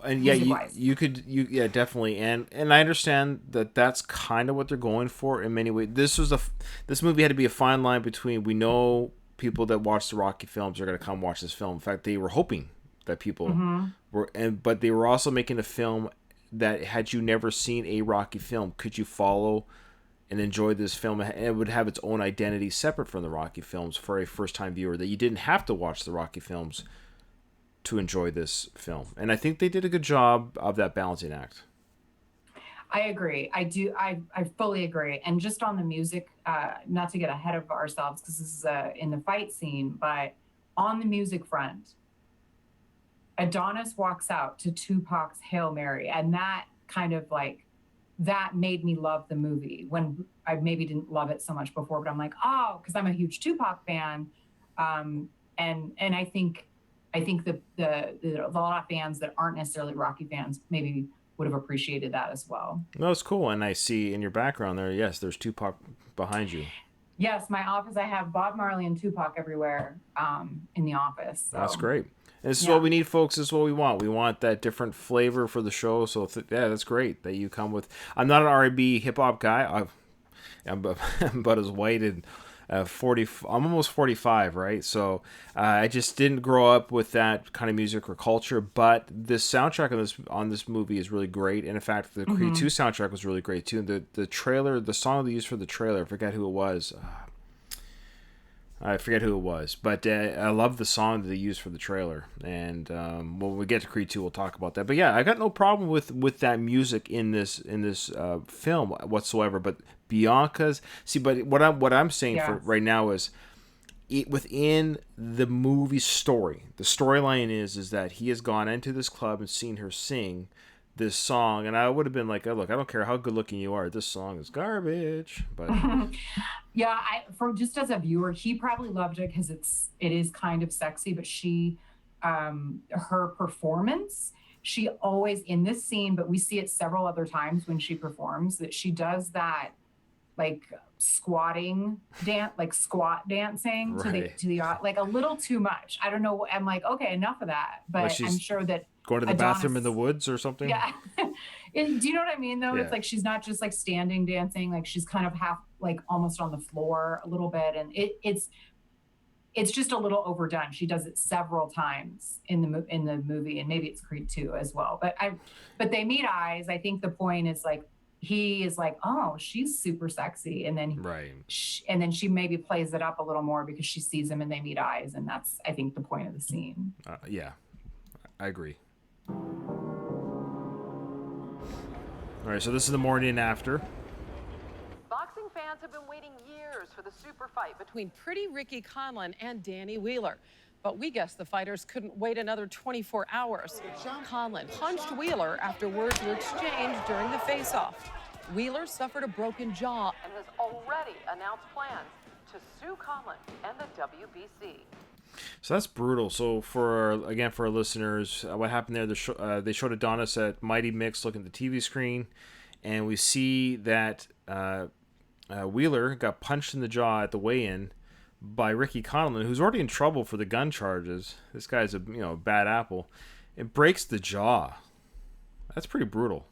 And yeah, you could definitely, and I understand that that's kind of what they're going for in many ways. This movie had to be a fine line between, we know people that watch the Rocky films are going to come watch this film. In fact, they were hoping that people but they were also making a film that had you never seen a Rocky film, could you follow and enjoy this film? And it would have its own identity separate from the Rocky films for a first-time viewer, that you didn't have to watch the Rocky films to enjoy this film. And I think they did a good job of that balancing act. I agree. I do. I fully agree. And just on the music, not to get ahead of ourselves, because this is in the fight scene, but on the music front, Adonis walks out to Tupac's Hail Mary. And that kind of like, that made me love the movie when I maybe didn't love it so much before, but I'm like, oh, because I'm a huge Tupac fan. And I think the a lot of fans that aren't necessarily Rocky fans maybe would have appreciated that as well. No, it's cool. And I see in your background there, yes, there's Tupac behind you. Yes, my office, I have Bob Marley and Tupac everywhere in the office. So. That's great. And this is what we need, folks. This is what we want. We want that different flavor for the show. So, that's great that you come with. I'm not an R&B hip-hop guy. I'm about as white and 40. I'm almost 45, right? So I just didn't grow up with that kind of music or culture. But the soundtrack on this movie is really great. And in fact, the Creed 2 soundtrack was really great too. And the trailer, the song they used for the trailer, I forget who it was. But I love the song that they used for the trailer. And when we get to Creed 2, we'll talk about that. But yeah, I got no problem with that music in this film whatsoever. But Bianca's, but what I'm saying for right now is, within the movie story, the storyline is that he has gone into this club and seen her sing this song, and I would have been like, oh, look, I don't care how good looking you are, this song is garbage. But yeah, for just as a viewer, he probably loved it because it is kind of sexy, but she her performance, she always in this scene, but we see it several other times when she performs, that she does that like squatting dance, like squat dancing to the like a little too much. I don't know. I'm like, okay, enough of that. But I'm sure that going to the bathroom in the woods or something. Yeah. Do you know what I mean though? Yeah. It's like she's not just like standing dancing, like she's kind of half like almost on the floor a little bit, and it's just a little overdone. She does it several times in the movie, and maybe it's Creed 2 as well. But they meet eyes. I think the point is like, he is like, oh, she's super sexy. And then, and then she maybe plays it up a little more because she sees him and they meet eyes. And that's, I think, the point of the scene. Yeah, I agree. All right, so this is the morning after. Boxing fans have been waiting years for the super fight between Pretty Ricky Conlon and Danny Wheeler. But we guess the fighters couldn't wait another 24 hours. Conlon punched Wheeler after words were exchanged during the face-off. Wheeler suffered a broken jaw and has already announced plans to sue Conlon and the WBC. So that's brutal. So for our listeners, what happened there? They showed Adonis at Mighty Mix looking at the TV screen, and we see that Wheeler got punched in the jaw at the weigh-in by Ricky Conlon, who's already in trouble for the gun charges. This guy's a bad apple. It breaks the jaw. That's pretty brutal.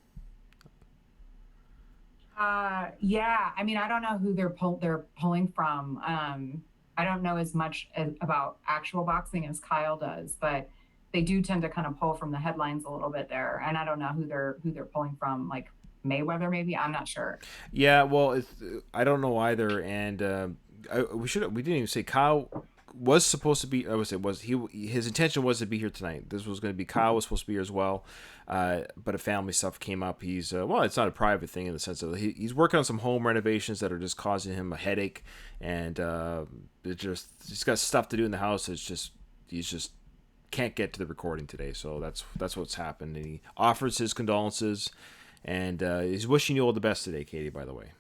Yeah. I mean, I don't know who they're pulling from. I don't know as much about actual boxing as Kyle does, but they do tend to kind of pull from the headlines a little bit there. And I don't know who they're pulling from, like Mayweather maybe. I'm not sure. Yeah, well, I don't know either. And we didn't even say Kyle was supposed to be. His intention was to be here tonight. This was going to be Kyle was supposed to be here as well, but a family stuff came up. He's it's not a private thing in the sense of he's working on some home renovations that are just causing him a headache, and he's got stuff to do in the house. He's just can't get to the recording today. So that's what's happened. And he offers his condolences, and he's wishing you all the best today, Katie. By the way.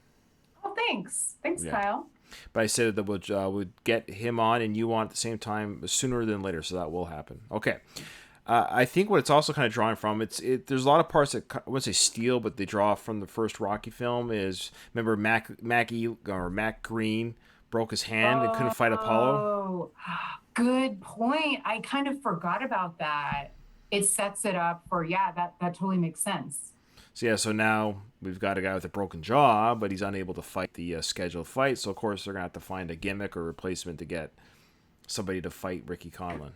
Oh, thanks, Kyle. But I said that we'll get him on and you on at the same time sooner than later, so that will happen. Okay. I think what it's also kind of drawing from, there's a lot of parts that I wouldn't say steal, but they draw from the first Rocky film. Is remember Mac Green broke his hand and couldn't fight Apollo? Oh, good point. I kind of forgot about that. It sets it up for that totally makes sense. So now we've got a guy with a broken jaw, but he's unable to fight the scheduled fight. So, of course, they're going to have to find a gimmick or replacement to get somebody to fight Ricky Conlon.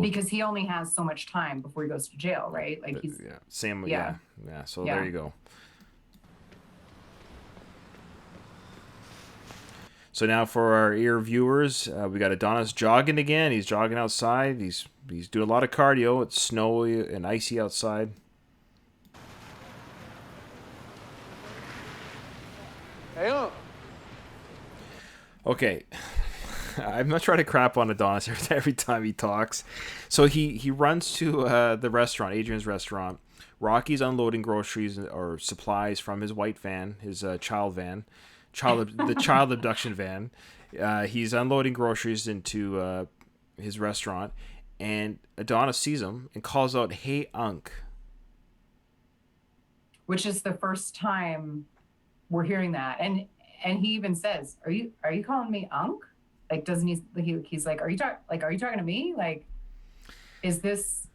Because he only has so much time before he goes to jail, right? Like he's... Yeah. So there you go. So now for our ear viewers, we got Adonis jogging again. He's jogging outside. He's doing a lot of cardio. It's snowy and icy outside. Hey, Okay, I'm not trying to crap on Adonis every time he talks. So he runs to the restaurant, Adrian's restaurant. Rocky's unloading groceries or supplies from his white van, his the child abduction van. He's unloading groceries into his restaurant, and Adonis sees him and calls out, "Hey, Unc," which is the first time we're hearing that, and he even says, "Are you calling me Unc?" Like, doesn't he's like, "Are you talking to me? Like, is this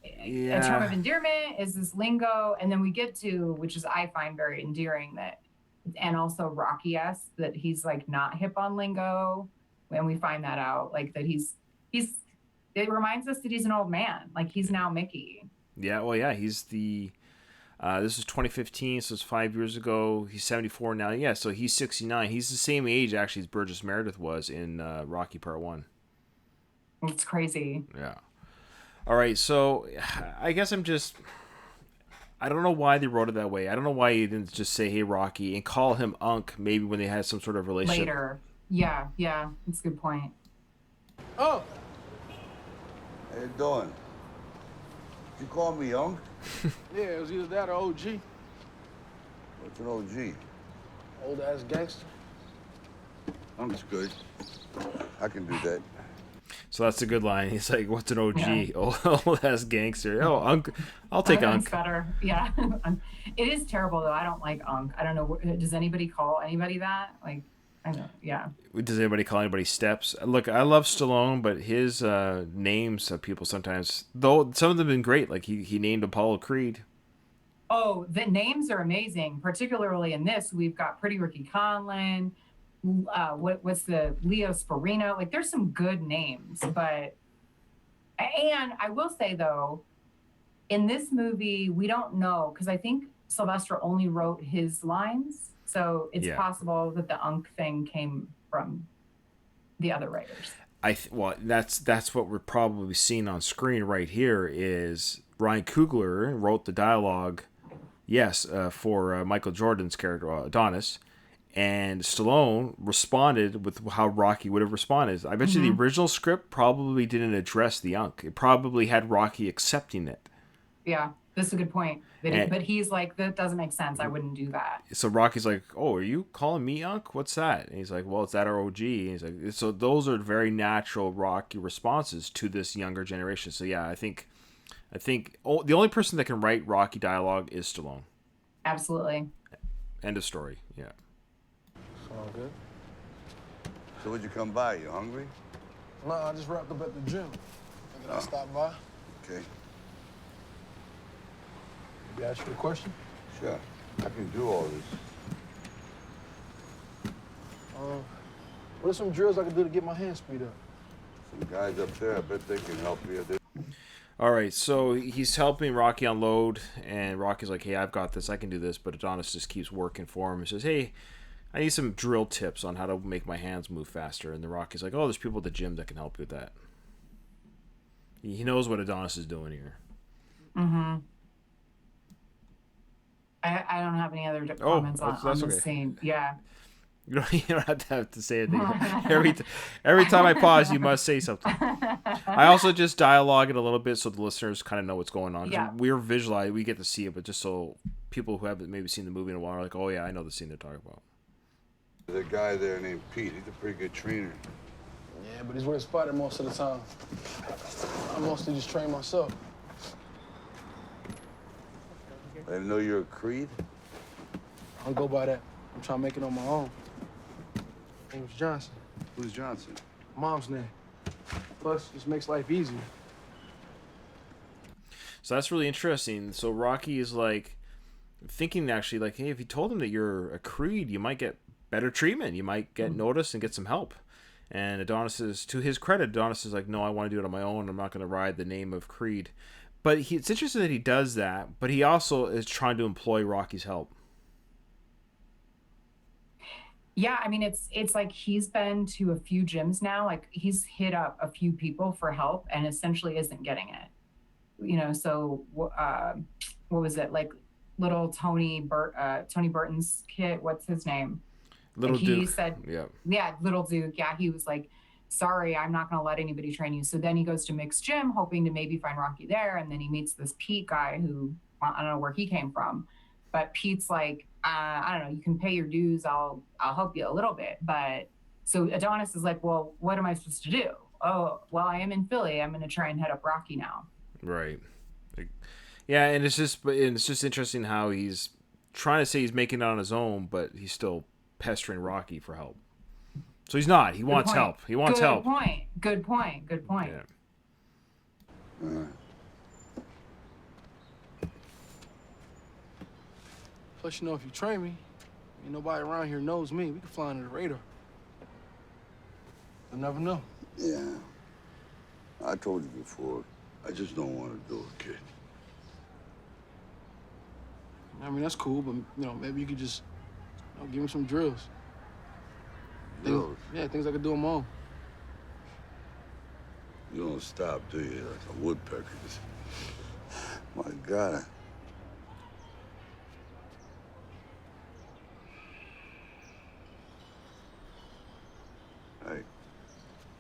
a term of endearment? Is this lingo?" And then we get to, which is I find very endearing, that, and also Rocky-esque, that he's like not hip on lingo, and we find that out, like that he's. It reminds us that he's an old man, like he's now Mickey. Yeah, well, yeah, he's the. This is 2015, so it's 5 years ago. He's 74 now. Yeah, so he's 69. He's the same age, actually, as Burgess Meredith was in Rocky Part 1. It's crazy. Yeah. All right, so I guess I don't know why they wrote it that way. I don't know why he didn't just say, "Hey, Rocky," and call him Unc, maybe when they had some sort of relationship. Later. Yeah, that's a good point. Oh. How you doing? You call me Unc? Yeah, it was either that or OG. What's an OG? Old ass gangster. Unc's good. I can do that. So that's a good line. He's like, "What's an OG?" Yeah. Old ass gangster. Oh, Unc. I'll take Unc. Better. Yeah. It is terrible though. I don't like Unc. I don't know. Does anybody call anybody that? Like, I know. Yeah. Does anybody call anybody Steps? Look, I love Stallone, but his names of people sometimes, though some of them have been great. Like he named Apollo Creed. Oh, the names are amazing. Particularly in this, we've got Pretty Ricky Conlon. What's the Leo Sparino? Like, there's some good names, and I will say though, in this movie, we don't know, because I think Sylvester only wrote his lines, so it's possible that the Unc thing came from the other writers. That's what we're probably seeing on screen right here. Is Ryan Coogler wrote the dialogue Yes, for Michael Jordan's character Adonis, and Stallone responded with how Rocky would have responded. I bet you the original script probably didn't address the unk. It probably had Rocky accepting it. Yeah, that's a good point. But he's like, that doesn't make sense. I wouldn't do that. So Rocky's like, "Oh, are you calling me unk? What's that?" And he's like, "Well, it's that our OG." And he's like, so those are very natural Rocky responses to this younger generation. So yeah, I think the only person that can write Rocky dialogue is Stallone. Absolutely. End of story. Yeah. All good. So what'd you come by? You hungry? No, I just wrapped up at the gym. Figured I'd stop by. Okay. Maybe ask you a question? Sure. I can do all this. What are some drills I can do to get my hands speed up? Some guys up there, I bet they can help you. All right, so he's helping Rocky unload, and Rocky's like, "Hey, I've got this. I can do this." But Adonis just keeps working for him and says, "Hey, I need some drill tips on how to make my hands move faster." And the Rocky's like, "Oh, there's people at the gym that can help you with that." He knows what Adonis is doing here. Mm-hmm. I don't have any other comments on that's the okay. scene. Yeah. You don't have to say anything. Every time I pause, you must say something. I also just dialogue it a little bit so the listeners kind of know what's going on. Yeah. We're visualized, we get to see it, but just so people who haven't maybe seen the movie in a while are like, "Oh yeah, I know the scene they're talking about." There's a guy there named Pete. He's a pretty good trainer. Yeah, but he's with his spotted most of the time. I mostly just train myself. I didn't know you're a Creed. I don't go by that. I'm trying to make it on my own. Name's Johnson. Who's Johnson? Mom's name. Plus, just makes life easier. So that's really interesting. So Rocky is like thinking actually like, hey, if you told him that you're a Creed, you might get better treatment. You might get noticed and get some help. And Adonis is, to his credit, Adonis is like, no, I want to do it on my own. I'm not going to ride the name of Creed. But it's interesting that he does that, but he also is trying to employ Rocky's help. Yeah, I mean, it's like he's been to a few gyms now. Like he's hit up a few people for help and essentially isn't getting it. You know, so what was it? Like little Tony Burton's kid, what's his name? Little like Duke. He said, yeah, Little Duke. Yeah, he was like, sorry, I'm not going to let anybody train you. So then he goes to Mick's gym, hoping to maybe find Rocky there. And then he meets this Pete guy who, I don't know where he came from. But Pete's like, I don't know, you can pay your dues. I'll help you a little bit. But so Adonis is like, well, what am I supposed to do? Oh, well, I am in Philly. I'm going to try and head up Rocky now. Right. Yeah, and it's just interesting how he's trying to say he's making it on his own, but he's still pestering Rocky for help. So he's not. He wants help. He wants help. Good point. Yeah. Plus, you know, if you train me, ain't nobody around here knows me. We can fly under the radar. You'll never know. Yeah. I told you before, I just don't want to do it, kid. I mean, that's cool, but, you know, maybe you could just, you know, give me some drills. Drills? Things I could do on my own. You don't stop, do you? Like a woodpecker. My God.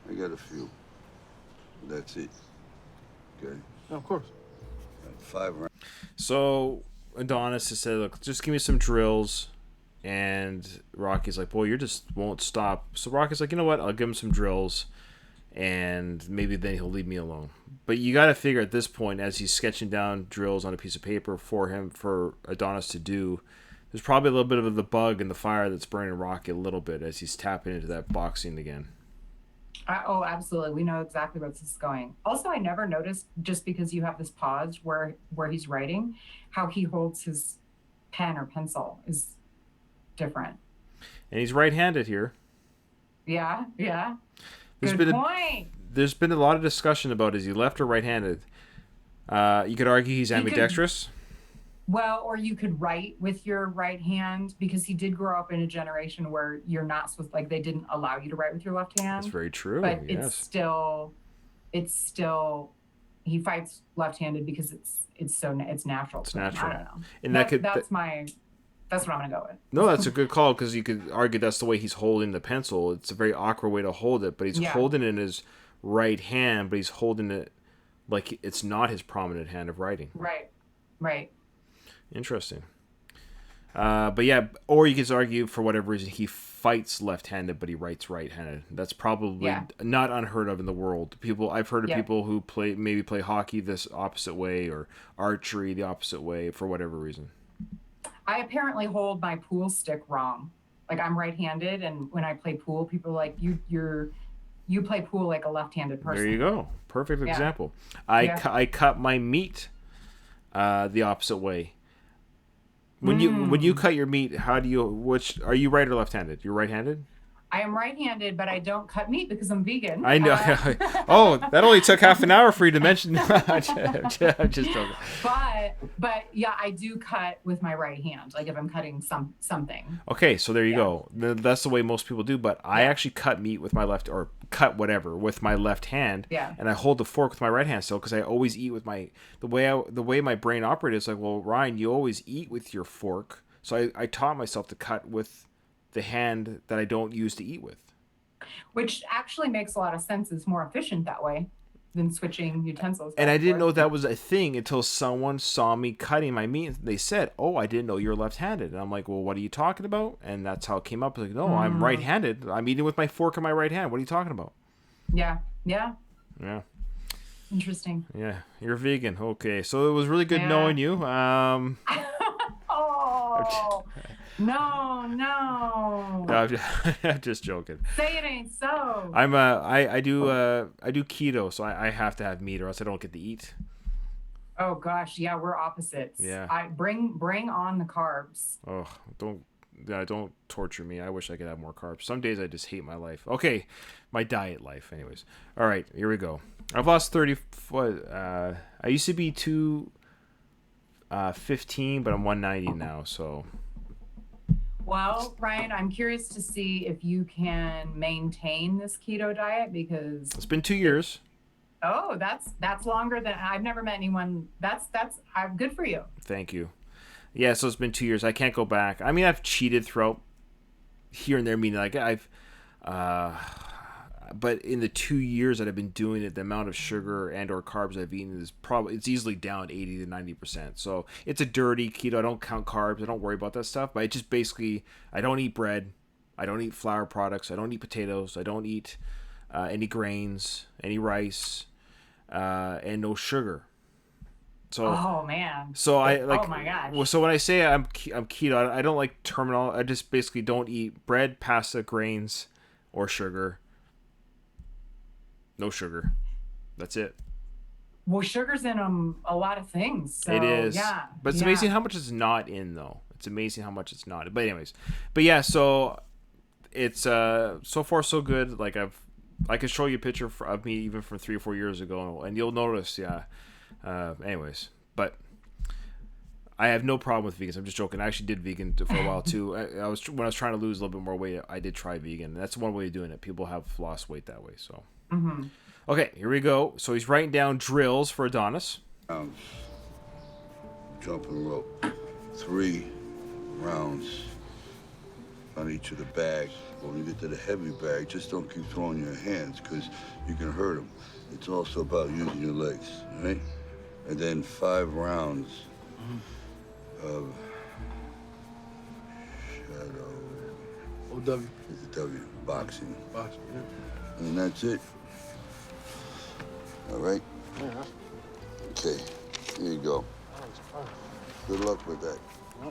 I got a few. That's it. Okay? Yeah, of course. 5 rounds. So Adonis has said, look, just give me some drills. And Rocky's like, boy, you just won't stop. So Rocky's like, you know what? I'll give him some drills. And maybe then he'll leave me alone. But you got to figure at this point, as he's sketching down drills on a piece of paper for Adonis to do, there's probably a little bit of the bug in the fire that's burning Rocky a little bit as he's tapping into that boxing again. Oh, absolutely. We know exactly where this is going. Also, I never noticed, just because you have this pause where he's writing, how he holds his pen or pencil is different. And he's right-handed here. Yeah. There's been a lot of discussion about, is he left or right-handed? You could argue he's ambidextrous. Well, or you could write with your right hand, because he did grow up in a generation where you're not supposed, like, they didn't allow you to write with your left hand. That's very true. But yes. it's still he fights left-handed because it's natural. It's to him. natural. I don't know. And that's what I'm gonna go with. No, that's a good call because you could argue that's the way he's holding the pencil. It's a very awkward way to hold it, but he's holding it in his right hand, but he's holding it like it's not his prominent hand of writing. Right. Interesting. But yeah, or you could argue for whatever reason he fights left-handed, but he writes right-handed. That's probably not unheard of in the world. I've heard of people who play hockey this opposite way or archery the opposite way for whatever reason. I apparently hold my pool stick wrong. Like I'm right-handed, and when I play pool, people are like, you play pool like a left-handed person. There you go. Perfect example. I cut my meat the opposite way. When you cut your meat, are you right or left-handed? You're right-handed? I am right-handed, but I don't cut meat because I'm vegan. I know. Oh, that only took half an hour for you to mention. I'm just joking. But yeah, I do cut with my right hand. Like if I'm cutting something. Okay, so there you go. That's the way most people do. But I actually cut meat with my left, or cut whatever with my left hand. Yeah. And I hold the fork with my right hand still because I always eat with the way my brain operates is like, well, Ryan, you always eat with your fork. So I taught myself to cut with the hand that I don't use to eat with. Which actually makes a lot of sense. It's more efficient that way than switching utensils. And I didn't know that was a thing until someone saw me cutting my meat. They said, "Oh, I didn't know you're left-handed." And I'm like, "Well, what are you talking about?" And that's how it came up. Like, "No, I'm right-handed. I'm eating with my fork in my right hand. What are you talking about?" Yeah. Interesting. Yeah, you're vegan. Okay, so it was really good knowing you. Oh. No. I'm just joking. Say it ain't so. I do keto, so I have to have meat or else I don't get to eat. Oh gosh, yeah, we're opposites. Yeah. I bring on the carbs. Oh, don't torture me. I wish I could have more carbs. Some days I just hate my life. Okay, my diet life. Anyways, all right, here we go. I've lost 30. I used to be 215, but I'm 190 now. So. Well, Ryan, I'm curious to see if you can maintain this keto diet because it's been 2 years. Oh, that's longer than I've never met anyone. That's good for you. Thank you. Yeah, so it's been 2 years. I can't go back. I mean, I've cheated throughout here and there, meaning like but in the 2 years that I've been doing it, the amount of sugar and or carbs I've eaten it's easily down 80 to 90%. So it's a dirty keto. I don't count carbs. I don't worry about that stuff. But I just basically, I don't eat bread. I don't eat flour products. I don't eat potatoes. I don't eat any grains, any rice, and no sugar. So, oh man. So I like. Oh my gosh. So when I say I'm keto, I don't like terminal. I just basically don't eat bread, pasta, grains, or sugar. No sugar. That's it. Well, sugar's in a lot of things. So, it is. Yeah. But it's amazing how much it's not in, though. It's amazing how much it's not. But anyways. But yeah, so it's so far so good. Like I can show you a picture of me even from 3 or 4 years ago, and you'll notice, anyways. But I have no problem with vegans. I'm just joking. I actually did vegan for a while too. When I was trying to lose a little bit more weight, I did try vegan. That's one way of doing it. People have lost weight that way. So, Okay, here we go. So he's writing down drills for Adonis. Jumping rope, 3 rounds on each of the bags. When you get to the heavy bag, just don't keep throwing your hands because you can hurt them. It's also about using your legs, right? And then 5 rounds of shadow. OW. It's a W, boxing. Boxing, yeah. And that's it. All right? Yeah. Okay, here you go. Good luck with that. I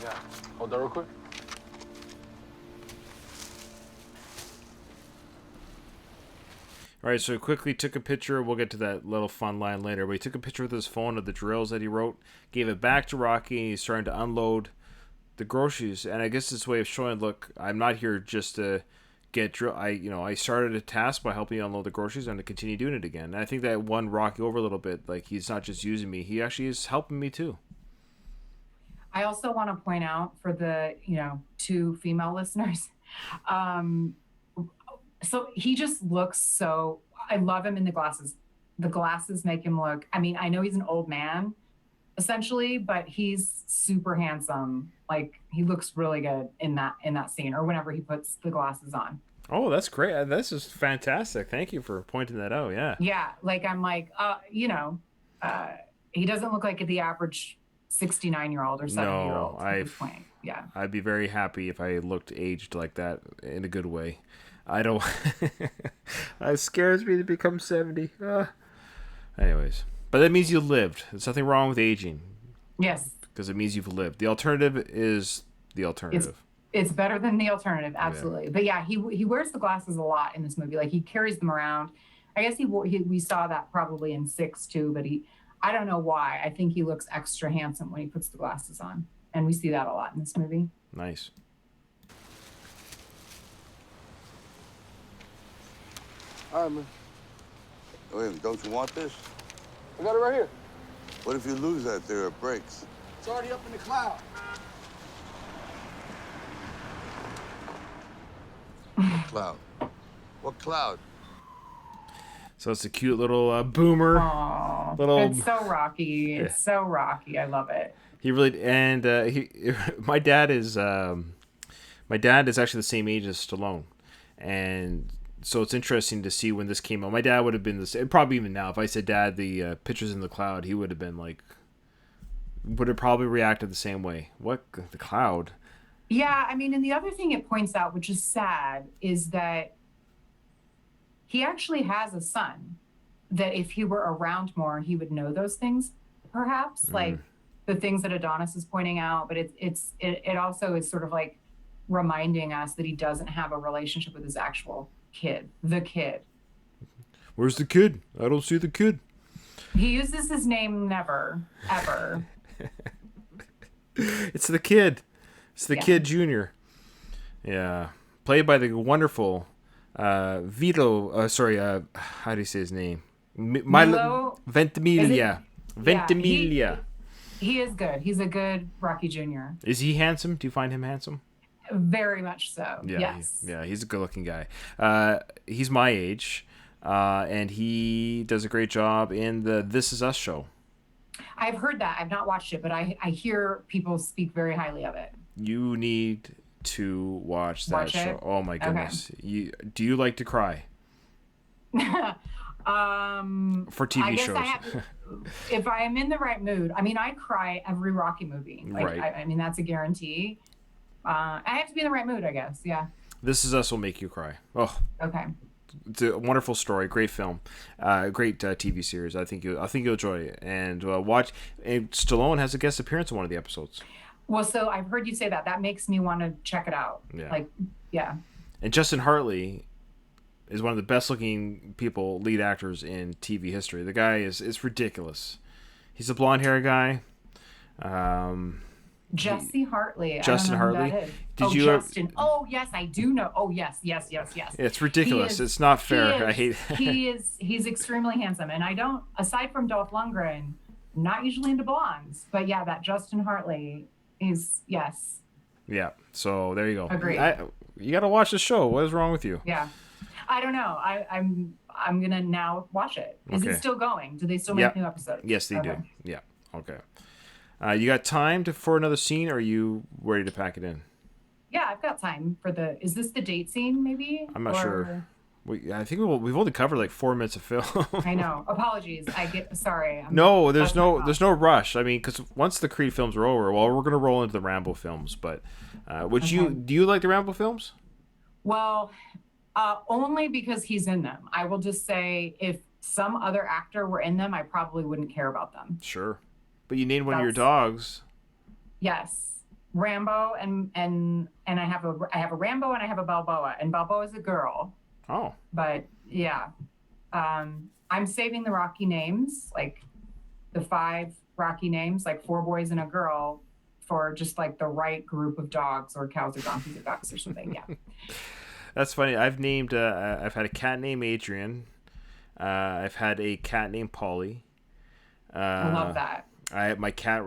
got it. Hold that real quick. All right, so he quickly took a picture. We'll get to that little fun line later. But he took a picture with his phone of the drills that he wrote, gave it back to Rocky, and he's starting to unload the groceries. And I guess it's a way of showing, look, I'm not here just to get drill. I started a task by helping you unload the groceries and to continue doing it again. And I think that won Rocky over a little bit. Like, he's not just using me. He actually is helping me too. I also want to point out for the 2 female listeners, so he just looks so I love him in the glasses. The glasses make him look, I mean, I know he's an old man essentially, but he's super handsome. Like he looks really good in that scene or whenever he puts the glasses on. Oh, that's great. This is fantastic. Thank you for pointing that out. Yeah. Yeah, like I'm like, uh, he doesn't look like the average 69-year-old or 70-year-old at this point. Yeah. I'd be very happy if I looked aged like that in a good way. I don't. It scares me to become 70. Anyways, but that means you lived. There's nothing wrong with aging. Yes. Because it means you've lived. The alternative is the alternative. It's better than the alternative, absolutely. Yeah. But yeah, he wears the glasses a lot in this movie. Like he carries them around. I guess we saw that probably in 6 too, but I don't know why. I think he looks extra handsome when he puts the glasses on. And we see that a lot in this movie. Nice. All right, man. Wait, don't you want this? I got it right here. What if you lose that there? It breaks. It's already up in the cloud. Cloud. What cloud? So it's a cute little boomer. Aww, it's so Rocky. Yeah. It's so Rocky. I love it. He really and my dad is actually the same age as Stallone, and so it's interesting to see when this came out. My dad would have been probably even now. If I said, "Dad, the pictures in the cloud," he would have been like, would have probably reacted the same way. What, the cloud? Yeah, I mean, and the other thing it points out, which is sad, is that he actually has a son. That if he were around more, he would know those things, perhaps, like the things that Adonis is pointing out. But it also is sort of like reminding us that he doesn't have a relationship with his actual kid, the kid. Where's the kid? I don't see the kid. He uses his name never, ever. It's the kid. It's the kid Junior. Yeah. Played by the wonderful Vito. How do you say his name? Milo Ventimiglia. Ventimiglia. He is good. He's a good Rocky Jr. Is he handsome? Do you find him handsome? Very much so. Yeah, yes. He's a good-looking guy. He's my age, and he does a great job in the This Is Us show. I've heard that. I've not watched it, but I hear people speak very highly of it. You need to watch that show. It? Oh my goodness! Okay. Do you like to cry? For TV shows. If I am in the right mood, I mean, I cry every Rocky movie. Like, right. I mean, that's a guarantee. I have to be in the right mood, I guess. Yeah. This Is Us will make you cry. Oh. Okay. It's a wonderful story, great film, great TV series. I think you'll enjoy it. And watch. And Stallone has a guest appearance in one of the episodes. Well, so I've heard you say that. That makes me want to check it out. Yeah. Like, yeah. And Justin Hartley is one of the best-looking lead actors in TV history. The guy is ridiculous. He's a blonde-haired guy. Justin Hartley. Justin Hartley. Justin. Oh, yes, I do know. Oh, yes. It's ridiculous. It's not fair. I hate it. He's extremely handsome. And I don't, aside from Dolph Lundgren, I'm not usually into blondes. But yeah, that Justin Hartley is, yes. Yeah. So there you go. Agreed. You got to watch the show. What is wrong with you? Yeah. I don't know. I'm going to now watch it. Is it still going? Do they still make new episodes? Yes, they do. Yeah. Okay. You got time for another scene, or are you ready to pack it in? Yeah, I've got time for is this the date scene, maybe? I'm not sure. I think we've only covered like 4 minutes of film. I know. Apologies. Sorry. There's no rush. I mean, because once the Creed films are over, well, we're going to roll into the Rambo films. But do you like the Rambo films? Well, only because he's in them. I will just say if some other actor were in them, I probably wouldn't care about them. Sure. But you named one of your dogs. Yes, Rambo, and I have a Rambo and I have a Balboa, and Balboa is a girl. Oh. But yeah, I'm saving the Rocky names, like the 5 Rocky names, like 4 boys and a girl, for just like the right group of dogs or cows or donkeys or ducks or something. Yeah. That's funny. I've had a cat named Adrian. I've had a cat named Polly. I love that. My cat,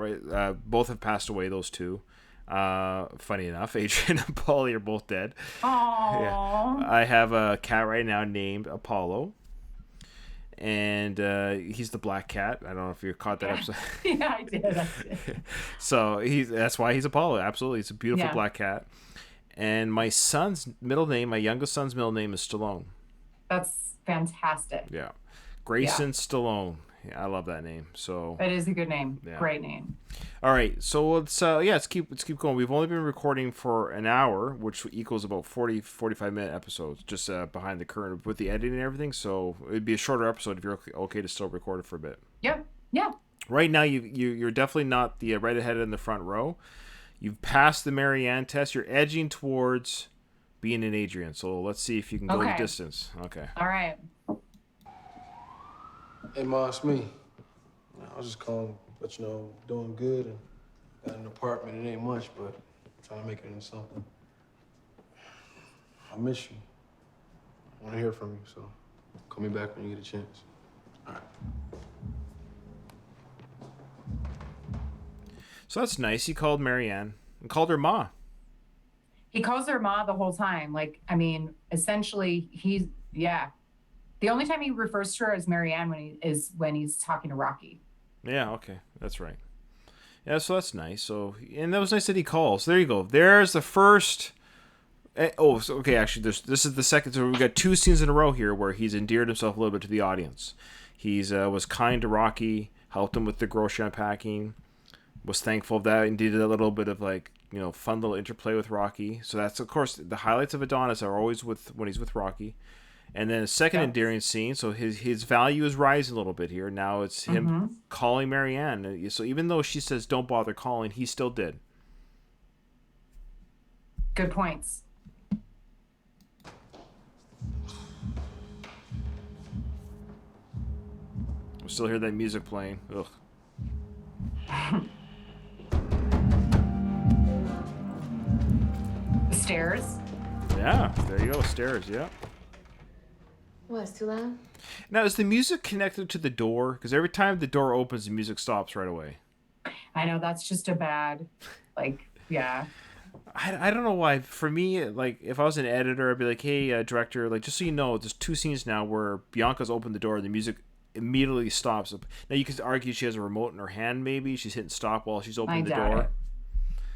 both have passed away, those two. Funny enough, Adrian and Polly are both dead. Aww. Yeah. I have a cat right now named Apollo. and he's the black cat. I don't know if you caught that episode. Yeah, I did. So that's why he's Apollo. Absolutely, it's a beautiful black cat. And my youngest son's middle name is Stallone. That's fantastic. Yeah, Grayson Stallone. Yeah, I love that name. So it is a good name. Yeah. Great name. All right, so let's keep going. We've only been recording for an hour, which equals about 45-minute episodes, just behind the curtain with the editing and everything. So it'd be a shorter episode if you're okay to still record it for a bit. Yep. Yeah. Right now, you're definitely not the right ahead in the front row. You've passed the Marianne test. You're edging towards being an Adrian. So let's see if you can go the distance. Okay. All right. Hey, Ma, it's me. I was just calling, but doing good and got an apartment. It ain't much, but I'm trying to make it into something. I miss you. I want to hear from you, so call me back when you get a chance. All right. So that's nice. He called Marianne and called her Ma. He calls her Ma the whole time. Like, I mean, essentially, the only time he refers to her as Marianne when he's talking to Rocky. Yeah, okay. That's right. Yeah, so that's nice. So, and that was nice that he calls. There you go. There's the first... actually, this is the second... So we got 2 scenes in a row here where he's endeared himself a little bit to the audience. He's was kind to Rocky, helped him with the grocery unpacking, was thankful of that, and did a little bit of fun little interplay with Rocky. So that's, of course, the highlights of Adonis are always when he's with Rocky. And then a second endearing scene, so his value is rising a little bit here. Now it's him calling Marianne. So even though she says don't bother calling, he still did. Good points. We still hear that music playing. Ugh. The stairs. Yeah, there you go, stairs, yeah. What, it's too loud? Now, is the music connected to the door? Because every time the door opens, the music stops right away. I know, that's just a bad, yeah. I don't know why. For me, if I was an editor, I'd be like, hey, director, just so you know, there's 2 scenes now where Bianca's opened the door and the music immediately stops. Now, you could argue she has a remote in her hand, maybe. She's hitting stop while she's opening the door.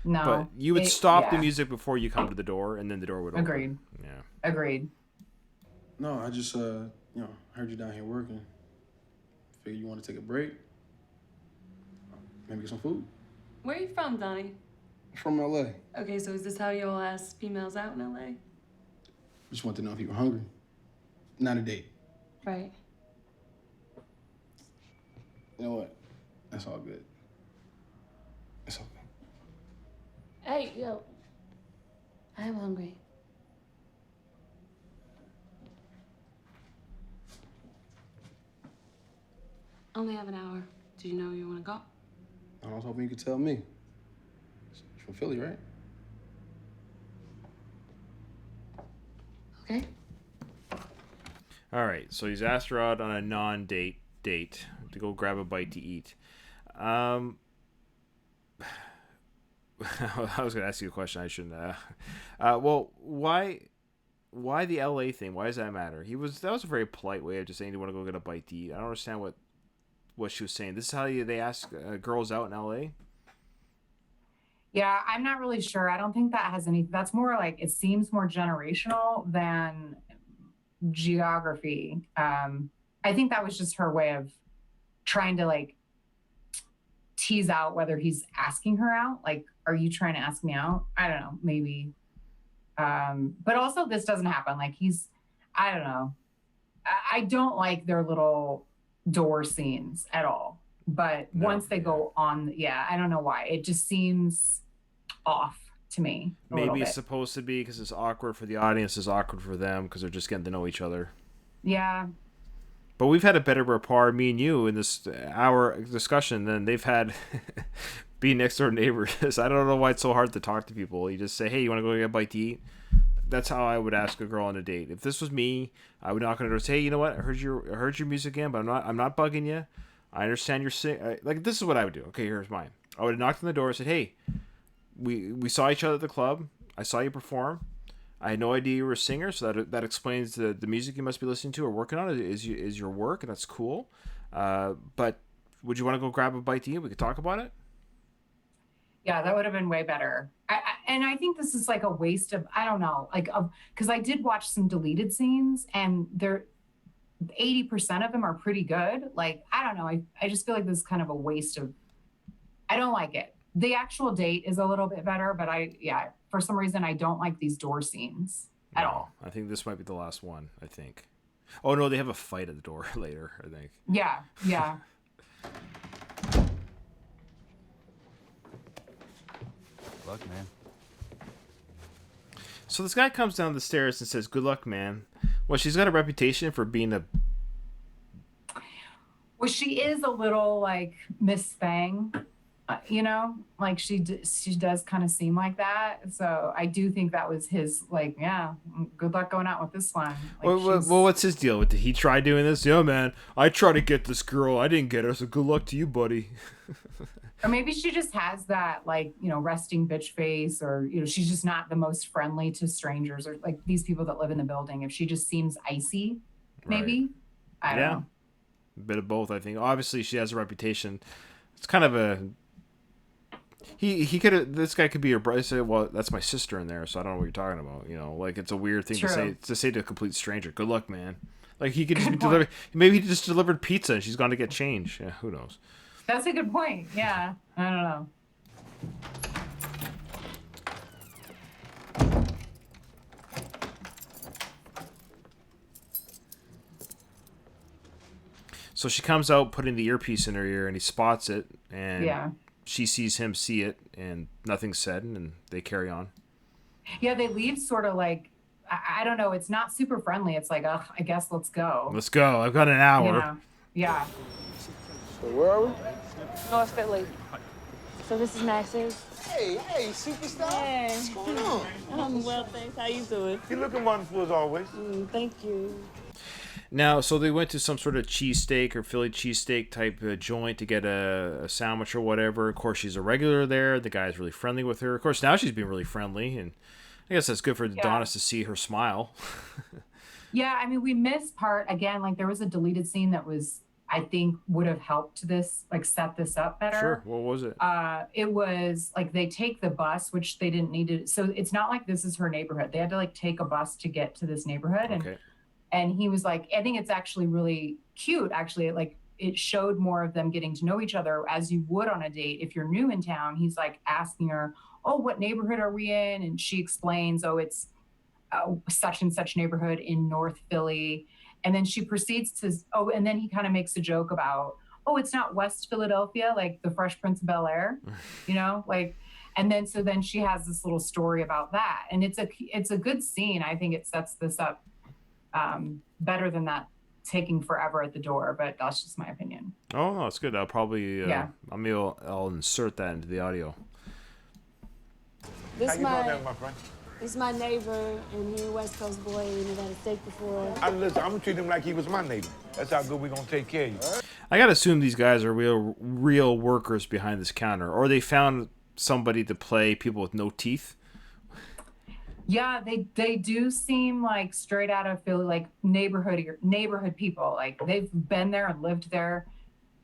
No. But you would stop the music before you come to the door, and then the door would open. Agreed. Yeah. Agreed. No, I just, heard you down here working. Figured you want to take a break. Maybe get some food. Where are you from, Donnie? From LA. Okay, so is this how you all ask females out in LA? Just want to know if you were hungry. Not a date. Right. You know what? That's all good. It's okay. Hey, yo. I am hungry. Only have an hour. Do you know where you want to go? I was hoping you could tell me. You're from Philly, right? Okay. All right, so he's asked her out on a non-date to go grab a bite to eat. I was going to ask you a question I shouldn't. Well, why the LA thing? Why does that matter? That was a very polite way of just saying you want to go get a bite to eat. I don't understand what she was saying. This is how they ask girls out in LA? Yeah, I'm not really sure. I don't think that has any. That's more it seems more generational than geography. I think that was just her way of trying to tease out whether he's asking her out. Are you trying to ask me out? I don't know, maybe. But also this doesn't happen. I don't know. I don't like their little door scenes at all. But once they go on, I don't know why. It just seems off to me. Maybe it's supposed to be because it's awkward for the audience, it's awkward for them because they're just getting to know each other. Yeah. But we've had a better rapport, me and you, in this hour discussion than they've had being next door neighbors. I don't know why it's so hard to talk to people. You just say, hey, you want to go get a bite to eat? That's how I would ask a girl on a date. If this was me, I would knock on the door and say, hey, you know what? I heard your music again, but I'm not bugging you. I understand you're saying, this is what I would do. Okay, here's mine. I would have knocked on the door and said, hey, we saw each other at the club. I saw you perform. I had no idea you were a singer, so that explains the music you must be listening to or working on is your work, and that's cool. But would you want to go grab a bite to eat? We could talk about it. Yeah, that would have been way better. And I think this is like a waste of, I don't know, like, because I did watch some deleted scenes and they're 80% of them are pretty good. Like, I don't know. I just feel like this is kind of a waste of, I don't like it. The actual date is a little bit better, but for some reason, I don't like these door scenes at all. I think this might be the last one, I think. Oh, no, they have a fight at the door later, I think. Yeah, yeah. Luck, man. So this guy comes down the stairs and says, "Good luck, man." Well, she's got a reputation for being a... Well, she is a little like Miss Fang, like she does kind of seem like that. So I do think that was his, like, yeah, good luck going out with this one. Like, well, what's his deal? Did he try doing this? Yeah, man, I tried to get this girl. I didn't get her, so good luck to you, buddy. Or maybe she just has that, like, resting bitch face, or, she's just not the most friendly to strangers, or like these people that live in the building. If she just seems icy, maybe. Right. I don't know. A bit of both, I think. Obviously, she has a reputation. It's kind of a... He could have... This guy could be your brother. Say, well, that's my sister in there, so I don't know what you're talking about. Like, it's a weird thing to say to a complete stranger. Good luck, man. Like, he could just be delivering... Maybe he just delivered pizza and she's gone to get change. Yeah, who knows? That's a good point. Yeah. I don't know. So she comes out putting the earpiece in her ear and he spots it and she sees him see it and nothing's said and they carry on. Yeah, they leave sort of like, I don't know. It's not super friendly. It's like, I guess let's go. Let's go. I've got an hour. Yeah. So where are we? North Philly. So this is Max's. Hey, superstar. Hey. What's going on? I'm well, thanks. How you doing? You looking wonderful as always. Thank you. Now, so they went to some sort of cheesesteak or Philly cheesesteak type joint to get a sandwich or whatever. Of course, she's a regular there. The guy's really friendly with her. Of course, now she's being really friendly, and I guess that's good for Adonis to see her smile. Yeah, I mean, we missed part, again, like there was a deleted scene that was, I think, would have helped this, like, set this up better. Sure. What was it? It was like they take the bus, which they didn't need to. So it's not like this is her neighborhood. They had to like take a bus to get to this neighborhood. Okay. And he was like, I think it's actually really cute. Actually, like it showed more of them getting to know each other as you would on a date. If you're new in town, he's like asking her, "Oh, what neighborhood are we in?" And she explains, "Oh, it's such and such neighborhood in North Philly." And then she proceeds to, and then he kind of makes a joke about, "Oh, it's not West Philadelphia, like the Fresh Prince of Bel-Air," like, and then, so then she has this little story about that. And it's a good scene. I think it sets this up better than that taking forever at the door, but that's just my opinion. Oh, no, it's good. I'll probably, I'll insert that into the audio. How you doing there, my friend? This is my neighbor, and he's a West Coast boy, and we've had a steak before. Listen, I'm gonna treat him like he was my neighbor. That's how good we're gonna take care of you. I gotta assume these guys are real workers behind this counter, or they found somebody to play people with no teeth. Yeah, they do seem like straight out of Philly, like neighborhood people. Like they've been there and lived there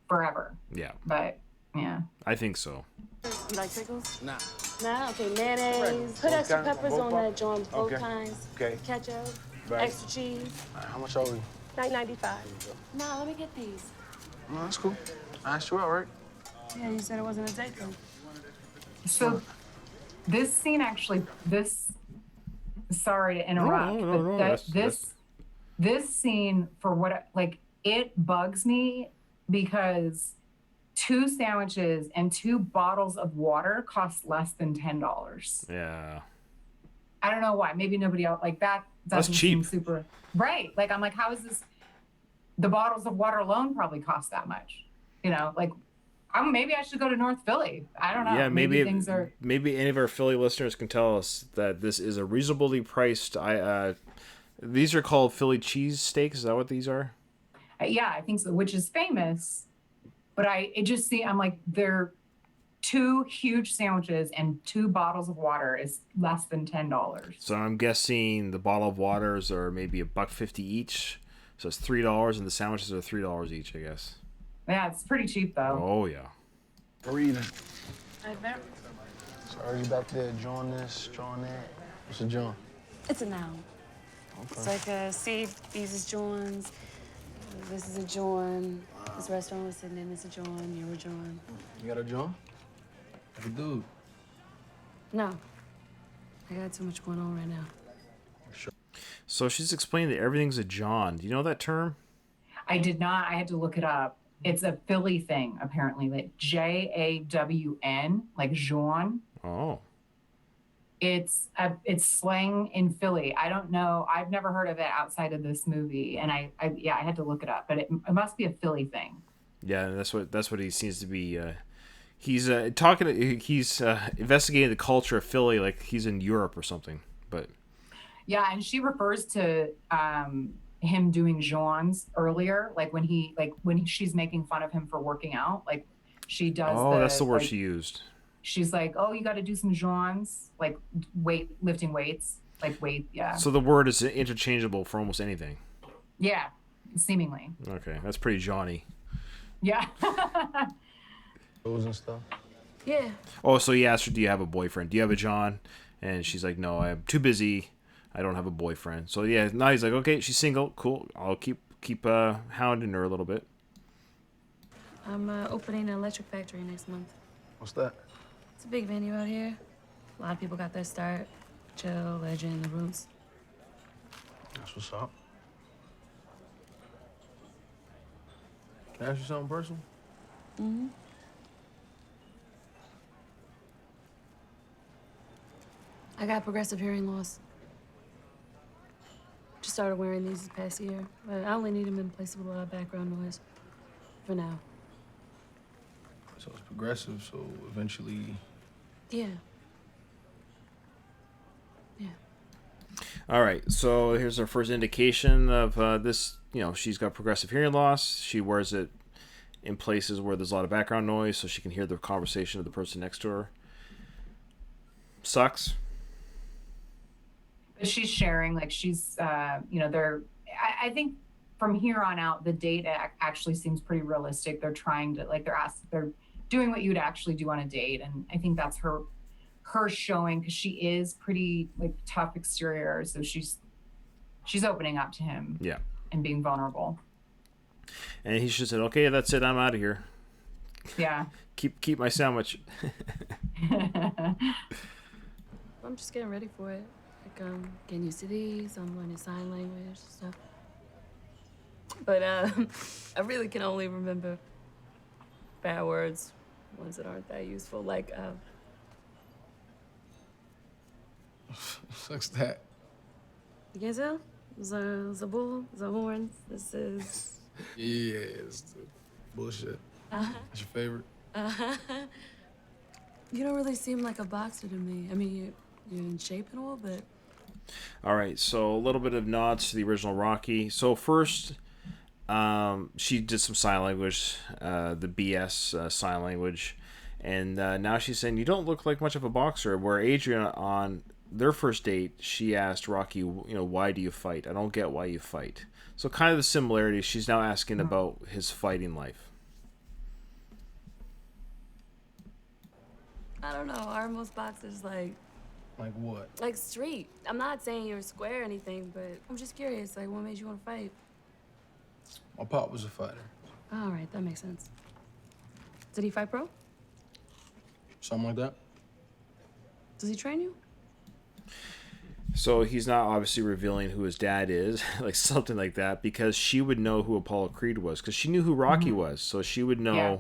forever. Yeah. But yeah. I think so. You like pickles? Nah. Nah? Okay, mayonnaise. Put extra peppers on that joint, both kinds. Okay. Ketchup, Right. extra cheese. How much are we? $9.95. Nah, let me get these. Oh, that's cool. I asked you out, right? Yeah, you said it wasn't a date though. So this scene actually, sorry to interrupt, No, but this scene, for what, like, it bugs me because 2 sandwiches and 2 bottles of water cost less than $10. Yeah. I don't know why. Maybe nobody else, like, that doesn't cheap. seem super right. Like, I'm like, how is this? The bottles of water alone probably cost that much. Like, maybe I should go to North Philly. I don't know. Yeah, maybe things are. Maybe any of our Philly listeners can tell us that this is a reasonably priced. These are called Philly cheese steaks. Is that what these are? Yeah, I think so. Which is famous, but I'm like, 2 huge sandwiches and 2 bottles of water is less than $10. So I'm guessing the bottle of waters are maybe $1.50 each. So it's $3, and the sandwiches are $3 each, I guess. Yeah, it's pretty cheap though. Oh yeah. What are we eating? Right there. So are you back there drawing this, drawing that? What's a John? It's a noun. It's like a seed. These is John's. This is a John. This restaurant was sitting in. It's a John. You're a John. You got a John? Like a dude. No. I got too much going on right now. So she's explained that everything's a John. Do you know that term? I did not. I had to look it up. It's a Philly thing, apparently. Like JAWN, like Jean. Oh. It's slang in Philly. I don't know. I've never heard of it outside of this movie, and I had to look it up. But it must be a Philly thing. Yeah, that's what he seems to be. He's talking. He's investigating the culture of Philly, like he's in Europe or something. But yeah, and she refers to him doing Jean's earlier, like when she's making fun of him for working out, like she does. Oh, that's the word she used. She's like, oh, you got to do some Jean's, like lifting weights, like weight. Yeah. So the word is interchangeable for almost anything. Yeah, seemingly. Okay, that's pretty Johnny. Yeah. Clothes and stuff. Yeah. Oh, so he asked her, do you have a boyfriend? Do you have a John? And she's like, no, I'm too busy. I don't have a boyfriend. So yeah, now he's like, okay, she's single. Cool. I'll keep hounding her a little bit. I'm opening an electric factory next month. What's that? It's a big venue out here. A lot of people got their start. Chill, Legend, The Roots. That's what's up. Can I ask you something personal? Mm-hmm. I got progressive hearing loss. Just started wearing these this past year, but I only need them in place with a lot of background noise. For now. So it's progressive, so eventually... Yeah. Yeah. All right, so here's our first indication of this. You know, she's got progressive hearing loss. She wears it in places where there's a lot of background noise, so she can hear the conversation of the person next to her. Sucks. But she's sharing, like she's, they're. I think from here on out, the date actually seems pretty realistic. They're trying to, like, they're doing what you would actually do on a date, and I think that's her showing, because she is pretty like tough exterior, so she's opening up to him. Yeah. And being vulnerable. And he just said, "Okay, that's it. I'm out of here. Yeah. Keep my sandwich." I'm just getting ready for it. Like, getting used to these. I'm learning sign language and stuff. But I really can only remember bad words, ones that aren't that useful. Like, What's that? you can't tell? The bull, the horns. This is. Yeah, it's the bullshit. Uh-huh. What's your favorite? You don't really seem like a boxer to me. I mean, you're in shape and all, but. All right, so a little bit of nods to the original Rocky. So first, she did some sign language, the BS sign language, and now she's saying you don't look like much of a boxer. Where Adrian, on their first date, she asked Rocky, why do you fight? I don't get why you fight. So kind of the similarity. She's now asking about his fighting life. I don't know. Are most boxers like what? Like street. I'm not saying you're square or anything, but I'm just curious. Like, what made you want to fight? My pop was a fighter. All right, that makes sense. Did he fight pro? Something like that. Does he train you? So he's not obviously revealing who his dad is, like something like that, because she would know who Apollo Creed was, because she knew who Rocky was. So she would know. Yeah.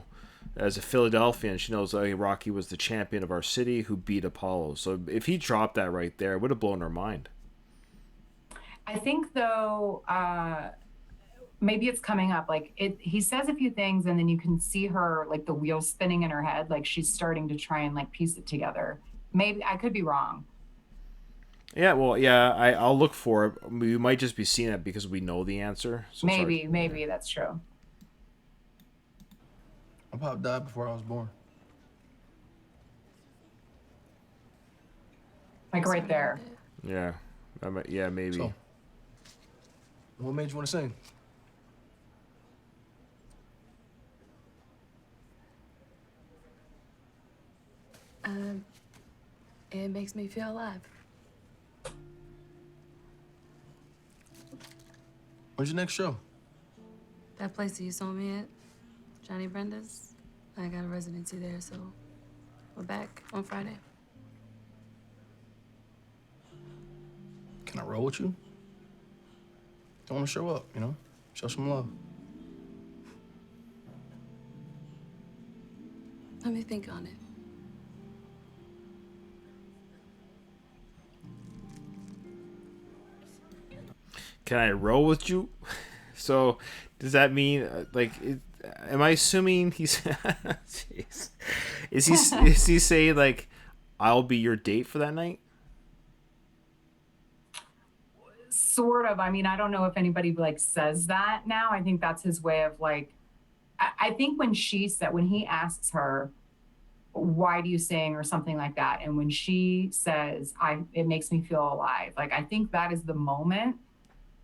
As a Philadelphian, she knows Rocky was the champion of our city who beat Apollo. So if he dropped that right there, it would have blown her mind. I think, though, maybe it's coming up. Like, he says a few things, and then you can see her, like, the wheels spinning in her head. Like, she's starting to try and, like, piece it together. Maybe I could be wrong. Yeah, well, yeah, I'll look for it. We might just be seeing it because we know the answer. So maybe that's true. My pop died before I was born. Like right there. Yeah. Yeah, maybe. So, what made you want to sing? It makes me feel alive. When's your next show? That place that you saw me at, Johnny Brenda's, I got a residency there, so we're back on Friday. Can I roll with you? I want to show up, you know? Show some love. Let me think on it. Can I roll with you? So, does that mean am I assuming he's? Jeez. Is he saying like, I'll be your date for that night? Sort of. I mean, I don't know if anybody like says that now. I think that's his way of like. I think when he asks her, why do you sing or something like that, and when she says, it makes me feel alive. Like I think that is the moment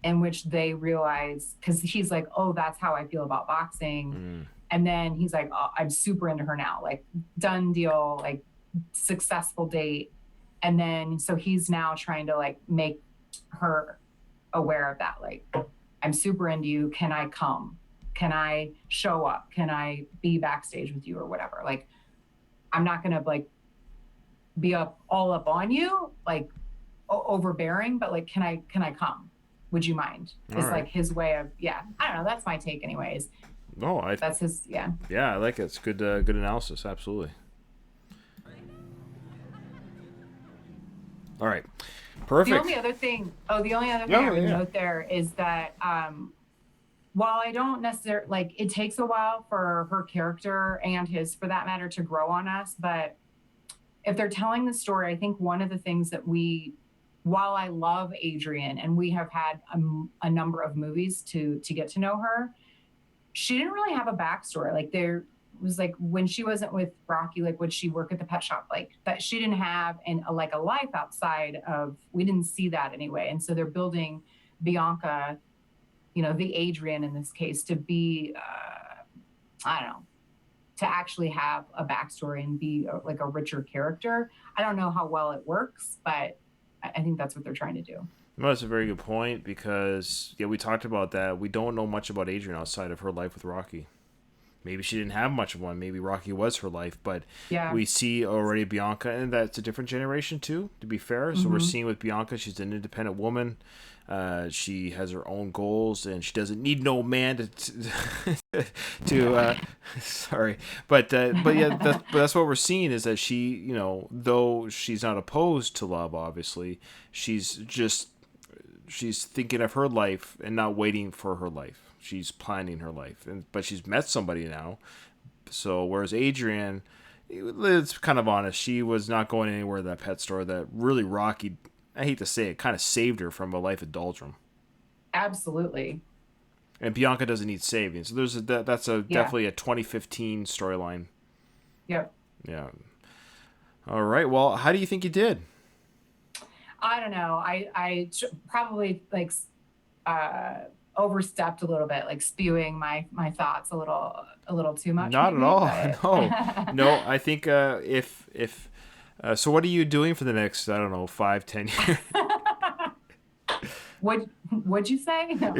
in which they realize, because he's like, oh, that's how I feel about boxing. And then he's like, oh, I'm super into her now, like done deal, like successful date. And then, so he's now trying to like make her aware of that. Like, I'm super into you. Can I come? Can I show up? Can I be backstage with you or whatever? Like, I'm not going to like be all up on you, like overbearing, but like, can I come? Would you mind? It's right. like his way of, yeah, I don't know. That's my take anyways. No, that's his, yeah. Yeah, I like it. It's good analysis. Absolutely. All right. Perfect. The only other thing I would note there is that while I don't necessarily, like, it takes a while for her character and his, for that matter, to grow on us, but if they're telling the story, I think one of the things that while I love Adrienne and we have had a number of movies to get to know her, she didn't really have a backstory. Like there was like when she wasn't with Rocky, like would she work at the pet shop? Like that she didn't have a life outside of, we didn't see that anyway. And so they're building Bianca, you know, the Adrienne in this case, to be, I don't know, to actually have a backstory and be like a richer character. I don't know how well it works, but I think that's what they're trying to do. No, that's a very good point because, yeah, we talked about that. We don't know much about Adrienne outside of her life with Rocky. Maybe she didn't have much of one. Maybe Rocky was her life, but we see already Bianca, and that's a different generation too, to be fair. So we're seeing with Bianca, she's an independent woman. She has her own goals, and she doesn't need no man to sorry, but yeah, that's what we're seeing is that she, you know, though she's not opposed to love, obviously, she's thinking of her life and not waiting for her life. She's planning her life, but she's met somebody now. So whereas Adrienne, it's kind of honest, she was not going anywhere at that pet store. That really Rocky, I hate to say it, kind of saved her from a life of doldrum. Absolutely. And Bianca doesn't need saving. So that's definitely a 2015 storyline. Yep. Yeah. All right. Well, how do you think you did? I don't know. I probably like overstepped a little bit, like spewing my thoughts a little too much. Not maybe, at all. No. I think if so, what are you doing for the next 5-10 years? What'd you say? No.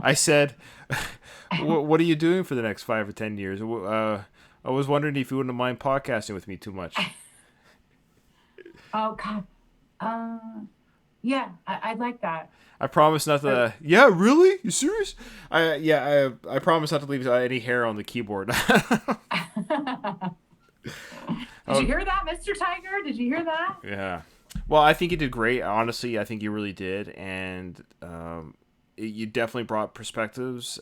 I said, what are you doing for the next 5 or 10 years? I was wondering if you wouldn't mind podcasting with me too much. Oh God. Yeah, I'd like that. I promise not to. Yeah, really? You serious? I promise not to leave any hair on the keyboard. Did you hear that, Mr. Tiger? Did you hear that? Yeah. Well, I think you did great. Honestly, I think you really did, and you definitely brought perspectives,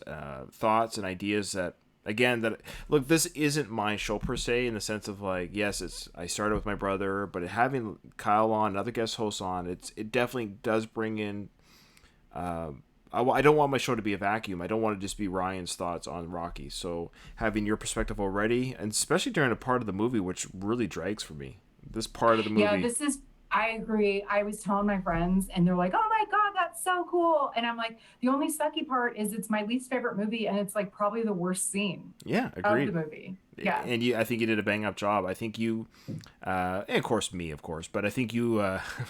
thoughts, and ideas that. Again, look, this isn't my show per se in the sense of like, yes, I started with my brother, but having Kyle on, another guest host on, it definitely does bring in. I don't want my show to be a vacuum. I don't want to just be Ryan's thoughts on Rocky. So having your perspective already, and especially during a part of the movie which really drags for me. This part of the movie. Yeah, I agree. I was telling my friends, and they're like, "Oh my god, that's so cool!" And I'm like, "The only sucky part is it's my least favorite movie, and it's like probably the worst scene Yeah, of agreed. the movie." Yeah, And I think you did a bang up job. I think you, and of course me, of course, but I think you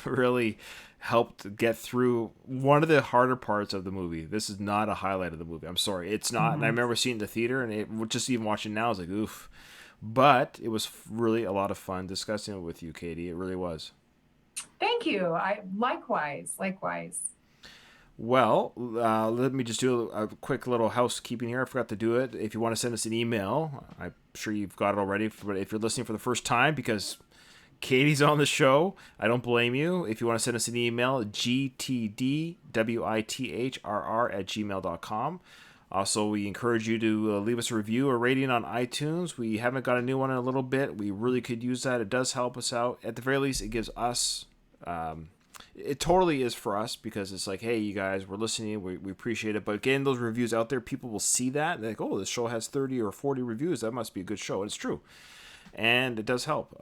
really helped get through one of the harder parts of the movie. This is not a highlight of the movie. I'm sorry, it's not. And I remember seeing it in the theater, and it just even watching now, I was like, oof. But it was really a lot of fun discussing it with you, Katie. It really was. thank you. I likewise. Well, let me just do a quick little housekeeping here. I forgot to do it. If you want to send us an email, I'm sure you've got it already. But if you're listening for the first time, because Katie's on the show, I don't blame you. If you want to send us an email, gtdwithrr@gmail.com. Also, we encourage you to leave us a review or rating on iTunes. We haven't got a new one in a little bit. We really could use that. It does help us out. At the very least, it gives us... it totally is for us, because it's like, hey, you guys, we're listening, we appreciate it. But getting those reviews out there, people will see that. They're like, oh, this show has 30 or 40 reviews. That must be a good show. And it's true. And it does help.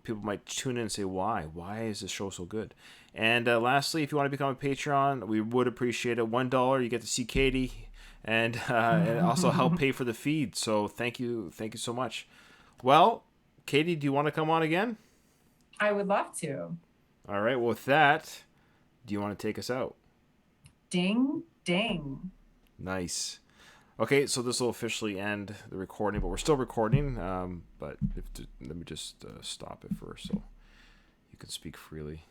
People might tune in and say, why? Why is this show so good? And lastly, if you want to become a Patreon, we would appreciate it. $1, you get to see Katie, and also help pay for the feed. So thank you so much. Well, Katie, do you want to come on again? I would love to. All right. Well, with that, do you want to take us out? Ding, ding. Nice. Okay, so this will officially end the recording, but we're still recording. But let me just stop it first so you can speak freely.